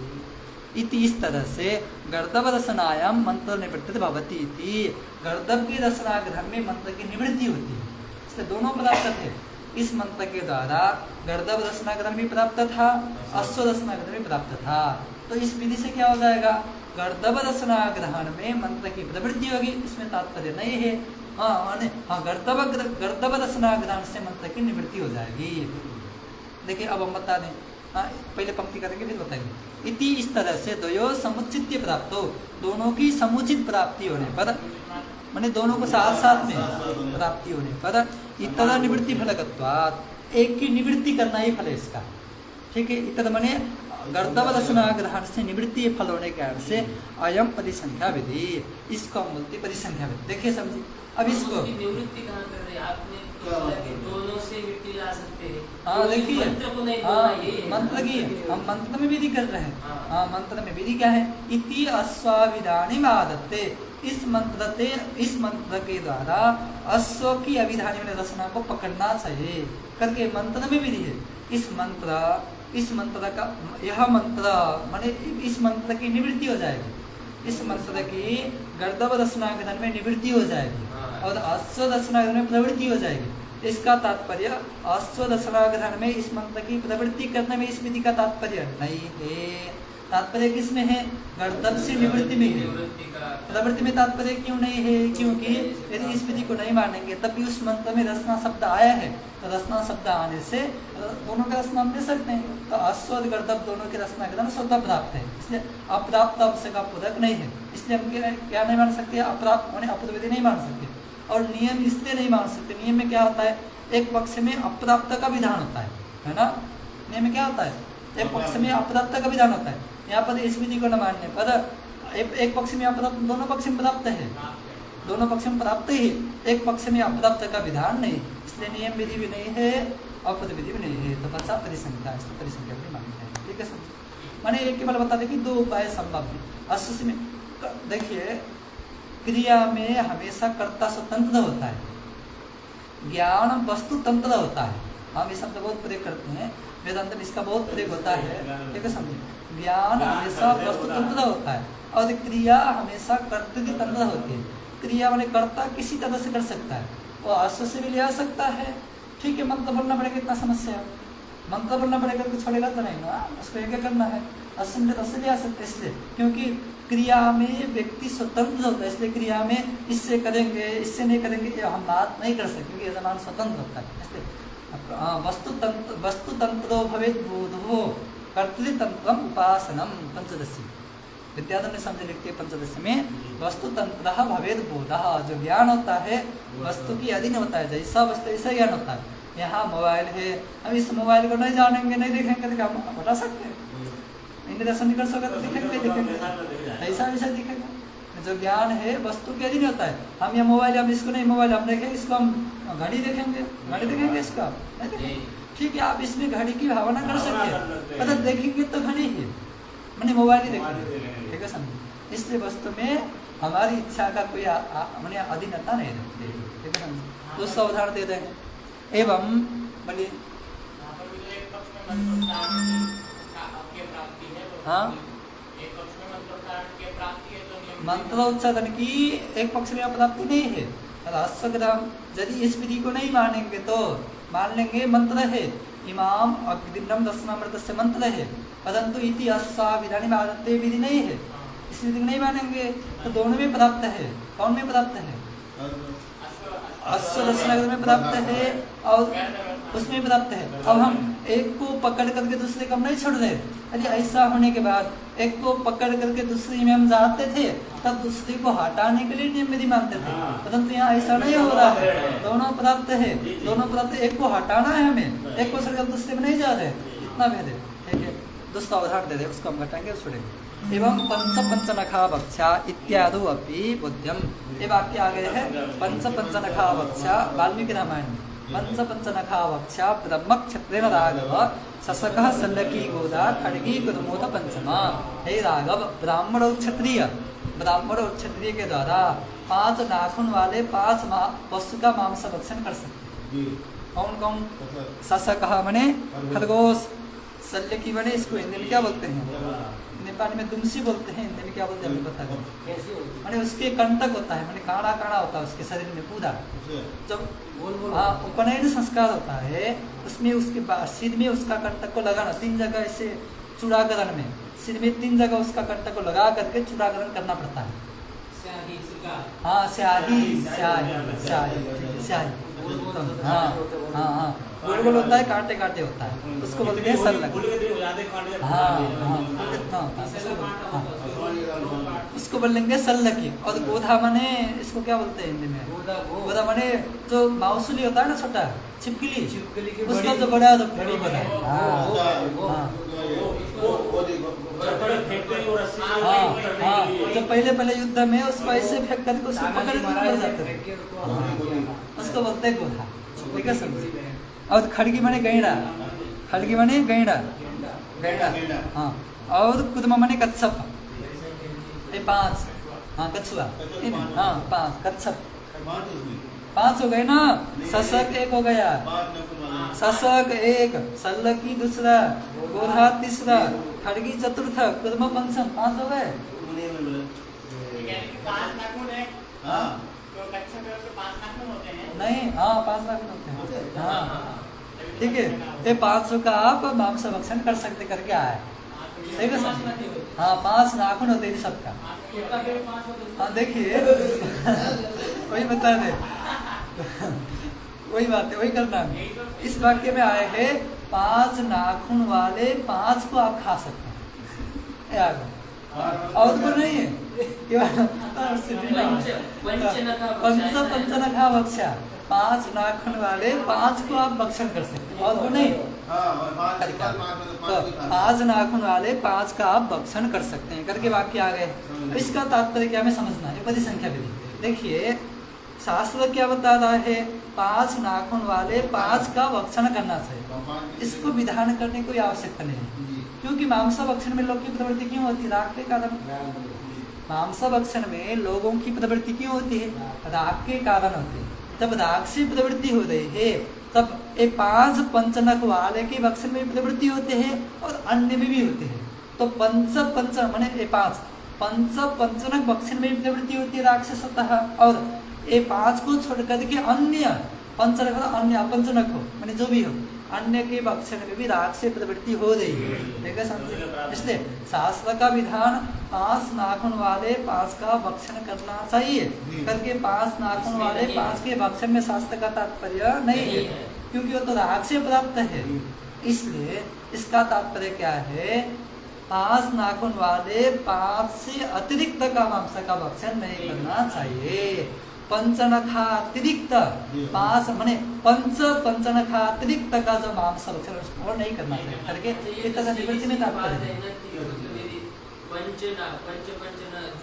इति इस तरह से गर्दभ दशनायाम मंत्र निवृत्ति भवती इति, गर्दभ की दशना ग्रहण में मंत्र की निवृत्ति होती है, इसलिए दोनों प्राप्त थे। इस मंत्र के द्वारा गर्दभ दशना ग्रहण भी प्राप्त था, अश्व दशना ग्रहण भी प्राप्त था। तो इस विधि से क्या हो जाएगा, गर्दभ दशना ग्रहण में मंत्र की प्रवृत्ति होगी, इसमें तात्पर्य नहीं है। गर्दभ दशना ग्रहण से मंत्र की निवृत्ति हो जाएगी। देखिए अब हम बता दें, पहले पंक्ति करेंगे फिर बताएंगे। इति इस तरह से द्वयो समुचित प्राप्त हो, दोनों की समुचित प्राप्ति होने पर, माने दोनों को साथ साथ में प्राप्ति होने पर, इतर निवृत्ति फलकत्वात्, एक की निवृत्ति करना ही फल है इसका। ठीक है, इतर माने गर्दभ दशना ग्रहण से निवृत्ति फल होने के कारण से अयम परिसंख्या विधि, इसको हम बोलते परिसंख्या विधि। देखिए समझिए, अब इसको निवृत्ति कहाँ कर रहे हैं आपने, दोनों से मिट्टी ला सकते हैं। हाँ देखिए, मंत्र को नहीं बोलना, ये मंत्र की हम मंत्र में विधि कर रहे हैं। हाँ, मंत्र में विधि क्या है, इति अश्वाविधानी आदत्ते, इस मंत्र के द्वारा अश्व की अभिधानी में रचना को पकड़ना चाहिए करके मंत्र में विधि है। इस मंत्र का यह मंत्र माने इस मंत्र की निवृत्ति हो जाएगी, इस मंत्र की गर्दभ दशना ग्रहण में निवृत्ति हो जाएगी और अश्व दशना ग्रहण में प्रवृत्ति हो जाएगी। इसका तात्पर्य अश्व दशना ग्रहण में इस मंत्र की प्रवृत्ति करने में इस विधि का तात्पर्य नहीं है। तात्पर्य किसमें है, गर्दभ से निवृत्ति में है। प्रवृत्ति में तात्पर्य क्यों नहीं है, क्योंकि यदि इस विधि को नहीं मानेंगे तब भी उस मंत्र में रचना शब्द आया है, तो रचना शब्द आने से दोनों का रचना हम ले सकते हैं। तो अश्व और गर्दभ दोनों की रचना ग्रहण स्वतः प्राप्त है, इसलिए अप्राप्त अंश का पूरक नहीं है, इसलिए हम क्या नहीं मान सकते, अप्राप्त माने अपूर्वविधि नहीं मान सकते। और नियम इसलिए नहीं मान सकते, नियम में क्या होता है, एक पक्ष में अप्राप्त का विधान होता है ना। नियम में क्या होता है, एक पक्ष में अप्राप्त का विधान होता है। यहाँ पर इस विधि को न मानने पर एक पक्ष में अप्राप्त, दोनों पक्ष में प्राप्त है, दोनों पक्ष में प्राप्त ही, एक पक्ष में अप्राप्त का विधान नहीं, इसलिए नियम विधि भी नहीं है, अपद विधि भी नहीं है। तो बचा परिसंख्या, इसको परिसंख्या भी मानते हैं। ठीक है समझ, मैंने एक केवल बता दें कि दो उपाय संभव है। अश्व में देखिए, क्रिया में हमेशा कर्ता स्वतंत्र होता है, ज्ञान वस्तु तंत्र होता है। हम ये शब्द बहुत प्रयोग करते हैं, वेदांत में इसका बहुत प्रयोग होता है। ठीक है समझे, ज्ञान हमेशा वस्तु तंत्र होता है और क्रिया हमेशा कर्तृ तंत्र होती है। क्रिया वाले कर्ता किसी तरह से कर सकता है, वो अश्व से भी ले आ सकता है। ठीक है, मंत्र बोलना पड़ेगा, इतना समस्या है, मंत्र बोलना पड़ेगा, कुछ छोड़ेगा तो नहीं ना, उसको क्या करना है, अश्व से ले आ सकते, इसलिए क्योंकि क्रिया में व्यक्ति स्वतंत्र होता है, इसलिए क्रिया में इससे करेंगे इससे नहीं करेंगे ये हम बात नहीं कर सकते, क्योंकि यजमान स्वतंत्र होता है। इसलिए वस्तुतंत्रो भवेद बोधो कर्तृतंत्रम उपासनम, पंचदशी विद्याधर ने समझे लिखते हैं पंचदशी में, वस्तुतंत्र भवेद बोध, जो ज्ञान होता है वस्तु की अधीन होता है, जैसा वस्तु ऐसा ज्ञान होता है। यहाँ मोबाइल है, हम इस मोबाइल को नहीं जानेंगे नहीं देखेंगे तो हम बता सकते हैं, इन्हें दर्शन नहीं कर सकते तो दिखेंगे, ऐसा ऐसा दिखेगा। जो ज्ञान है वस्तु के अधीन होता है। हम ये मोबाइल, हम इसको नहीं मोबाइल हम देखेंगे, इसको हम घड़ी देखेंगे, घड़ी देखेंगे इसका नहीं देखेंगे। ठीक है, आप इसमें घड़ी की भावना कर सकते हैं, मतलब देखेंगे तो घड़ी ही मैंने मोबाइल ही देखेंगे। ठीक है समझे, इसलिए वस्तु में हमारी इच्छा का कोई मैंने अधीनता नहीं रखते। ठीक है समझे, दूसरा उदाहरण दे रहे हैं। एवं बोलिए, हाँ मंत्रोच्चारण की एक पक्ष में प्राप्ति नहीं है। राष्ट्रग्राम यदि इस विधि को नहीं मानेंगे तो मान लेंगे मंत्र है, इमाम अग्निम दशनामृत से मंत्र है, परंतु इति अश्वा विधानी में आदत्ते विधि नहीं है, इस विधि को नहीं मानेंगे तो दोनों में प्राप्त है। कौन में प्राप्त है, अश्व दशनाग्रह में प्राप्त है और उसमें प्राप्त है। अब हम एक को पकड़ करके दूसरे को हम नहीं छोड़ रहे, यदि ऐसा होने के बाद एक को पकड़ करके दूसरे में हम जाते थे तब दूसरे को हटाने के लिए नियम विधि मानते थे, परंतु यहाँ ऐसा नहीं हो रहा है, दोनों प्राप्त है, दोनों प्राप्त, एक को हटाना है हमें, एक को छोड़कर दूसरे में नहीं जा रहे, इतना भेद है। ठीक है, दूसरा उदाहरण दे दे, उसको हम घटाएंगे और छोड़ेंगे। एवं पंचनखा वक्षा इत्यादि अपि बुद्ध्यम, ये वाक्य आ गए हैं पंचनखा वक्षा वाल्मीकि रामायण में। पंच पंचनखा वक्षा ब्रह्म क्षत्रेण राघव ससकः सल्लकी गोदा खड़गी कुदमोद पंचमा। हे राघव, ब्राह्मण और क्षत्रिय के द्वारा 5 नाखून वाले 5 पशु का मांस भक्षण कर सकते हैं। कौन कौन? ससकः मने खरगोश, सल्लकी मने इसको हिंदी में क्या बोलते हैं? नेपाली में दुमसी बोलते हैं, हिंदी में क्या बोलते हैं हमें पता नहीं। कैसी होती माने उसके कंटक होता है, माने काड़ा काड़ा होता है उसके शरीर में पूरा। जब हाँ उपनयन संस्कार होता है उसमें उसके सिर में उसका कंटक को लगाना 3 जगह, ऐसे चूड़ाकरण में सिर में 3 जगह उसका कंटक को लगा करके चूड़ाकरण करना पड़ता है। स्याही सिका हाँ स्याही स्याही स्याही स्याही हाँ हाँ हाँ गोल गोल होता है, कांटे कांटे होता है, उसको बोलते हैं सल्लक। हाँ हाँ कितना होता है उसको बोलेंगे सल्लकी। और गोधा मने इसको क्या बोलते हैं हिंदी में? गोधा मने जो माउसली होता है ना, छोटा छिपकली, छिपकली की उसका बड़ी- जो बड़ा जो बड़ी बना है। वो- हाँ वो- हाँ हाँ हाँ जब पहले युद्ध में उसको ऐसे फेंक करके उसको पकड़ के मर जाते थे, उसको बोलते हैं गोधा। ठीक है समझे? और खड़गी मने गैंडा, खड़गी मने गैंडा गैंडा हाँ। और कुदमा मने कच्छप, ये 5 हाँ कछुआ हाँ 5 कच्छप 5 हो गए ना। ससक 1 हो गया, ससक 1, सल्लकी दूसरा, गोधा तीसरा, खड़गी चतुर्थ, कुदमा पंचम 5 हो गए। नहीं हाँ 5 नाखून होते हैं हाँ ठीक है। ये 500 का आप मांस भक्षण कर सकते करके आए। ठीक है सर? हाँ 5 नाखून होते हैं सबका। हाँ देखिए वही बता दे वही बात है, वही करना है। इस वाक्य में आए हैं 5 नाखून वाले 5 को आप खा सकते हैं। ये आ गया। और तो नहीं है पंच पंचनखा भक्षा 5 नाखून वाले 5 को आप भक्षण कर सकते हैं। और वो नहीं तो 5 नाखून वाले 5 का आप भक्षण कर सकते हैं करके वाक्य आ गए। इसका तात्पर्य क्या हमें समझना है? पदी संख्या विधि देखिए शास्त्र क्या बता रहा है? 5 नाखून वाले 5 का भक्षण करना चाहिए। इसको विधान करने की कोई आवश्यकता नहीं है, क्योंकि मांस भक्षण में लोग की प्रवृत्ति क्यों होती है? राग के कारण। मांस भक्षण में लोगों की प्रवृत्ति क्यों होती है? राग के कारण होती है। जब राग से प्रवृत्ति हो रही है तब ये 5 पंचनक वाले के भक्षण में प्रवृत्ति होते हैं और अन्य में भी होते हैं। तो पंच माने ये 5 पंच पंचनक भक्षण में प्रवृत्ति होती है राग से स्वतः, और ये 5 को छोड़ करके अन्य पंचनक अन्य पंचनक हो माने जो भी हो अन्य के भक्षण में भी राग से प्रवृत्ति हो रही है। ठीक है समझे? इसलिए शास्त्र का विधान 5 नाखून वाले 5 का भक्षण करना चाहिए करके 5 नाखून वाले 5 के भक्षण में शास्त्र का तात्पर्य नहीं है, क्योंकि वो तो राग से प्राप्त है। इसलिए इसका तात्पर्य क्या है? 5 नाखून वाले 5 से अतिरिक्त का मांस का भक्षण नहीं करना चाहिए। पंचनखातिरिक्त 5 माने पंचनखातिरिक्त का जो मांस भक्षण वो नहीं करना चाहिए करके इतना निवृत्ति में तात्पर्य।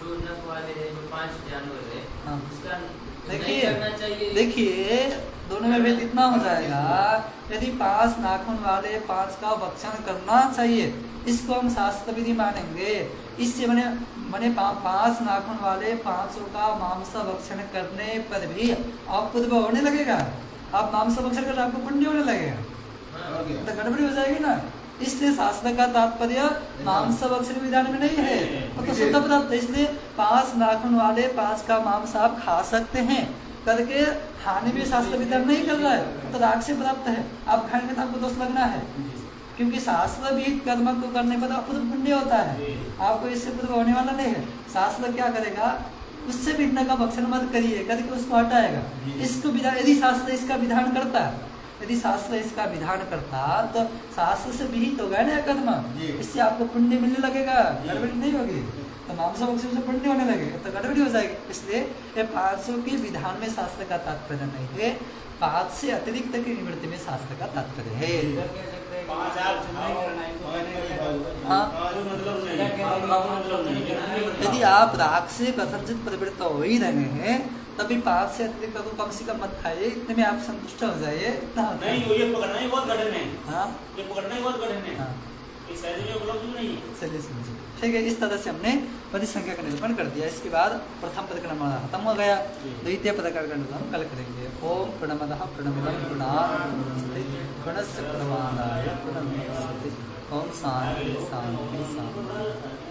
जो नख वाले हैं जो 5 जानवर है हाँ। उसका देखिए दोनों में भेद इतना हो जाएगा। यदि 5 नाखून वाले 5 का भक्षण करना चाहिए, इसको हम शास्त्र विधि मानेंगे। इससे मैंने 5 नाखून वाले 5 का मांस भक्षण करने पर भी आप पुण्य होने लगेगा। आप मांस भक्षण कर आपको पुण्य होने लगेगा, तो गड़बड़ी हो जाएगी ना। इसलिए शास्त्र का तात्पर्य मांस भक्षण विधान में नहीं है, तो शुद्ध पदार्थ। इसलिए 5 नाखून वाले 5 का मांस आप खा सकते हैं करके हानि भी शास्त्र विधान नहीं कर रहा है, तो राग से प्राप्त है। आप खाएंगे तो आपको दोष लगना है, क्योंकि शास्त्र भी कर्म को करने पर आपको पुण्य होता है, आपको इससे पूर्व होने वाला नहीं है। शास्त्र क्या करेगा? उससे भिन्न का भक्षण मत करिए करके उसको हटाएगा। इसको विधान यदि शास्त्र इसका विधान करता, यदि शास्त्र इसका विधान करता तो शास्त्र से विहित होगा ना कर्म, इससे आपको पुण्य मिलने लगेगा, गड़बड़ी नहीं होगी। तो मांस भक्षण से पुण्य होने लगेगा तो गड़बड़ी हो जाएगी। इसलिए ये 500 के विधान में शास्त्र का तात्पर्य नहीं है, 5 से अतिरिक्त की निवृत्ति में शास्त्र का तात्पर्य है। यदि आप राग से कथनचित प्रवृत्त हो ही रहे हैं तभी 5 से अधिक को कम से कम मत खाइए, इतने में आप संतुष्ट हो जाइए, इतना होता है। नहीं, ये पकड़ना ही बहुत कठिन है। हाँ ये पकड़ना ही बहुत कठिन है। हाँ, ये सहज में उपलब्ध नहीं है। चलिए समझिए। ठीक है, इस तरह से हमने पद संख्या का निरूपण कर दिया। इसके बाद प्रथम पद का निर्माण खत्म हो गया, द्वितीय पद का निरूपण हम कल करेंगे। ओम प्रणमदः प्रणमिदं प्रणमते प्रणस्य प्रणमानाय प्रणमते। ओम शांति शांति शांति।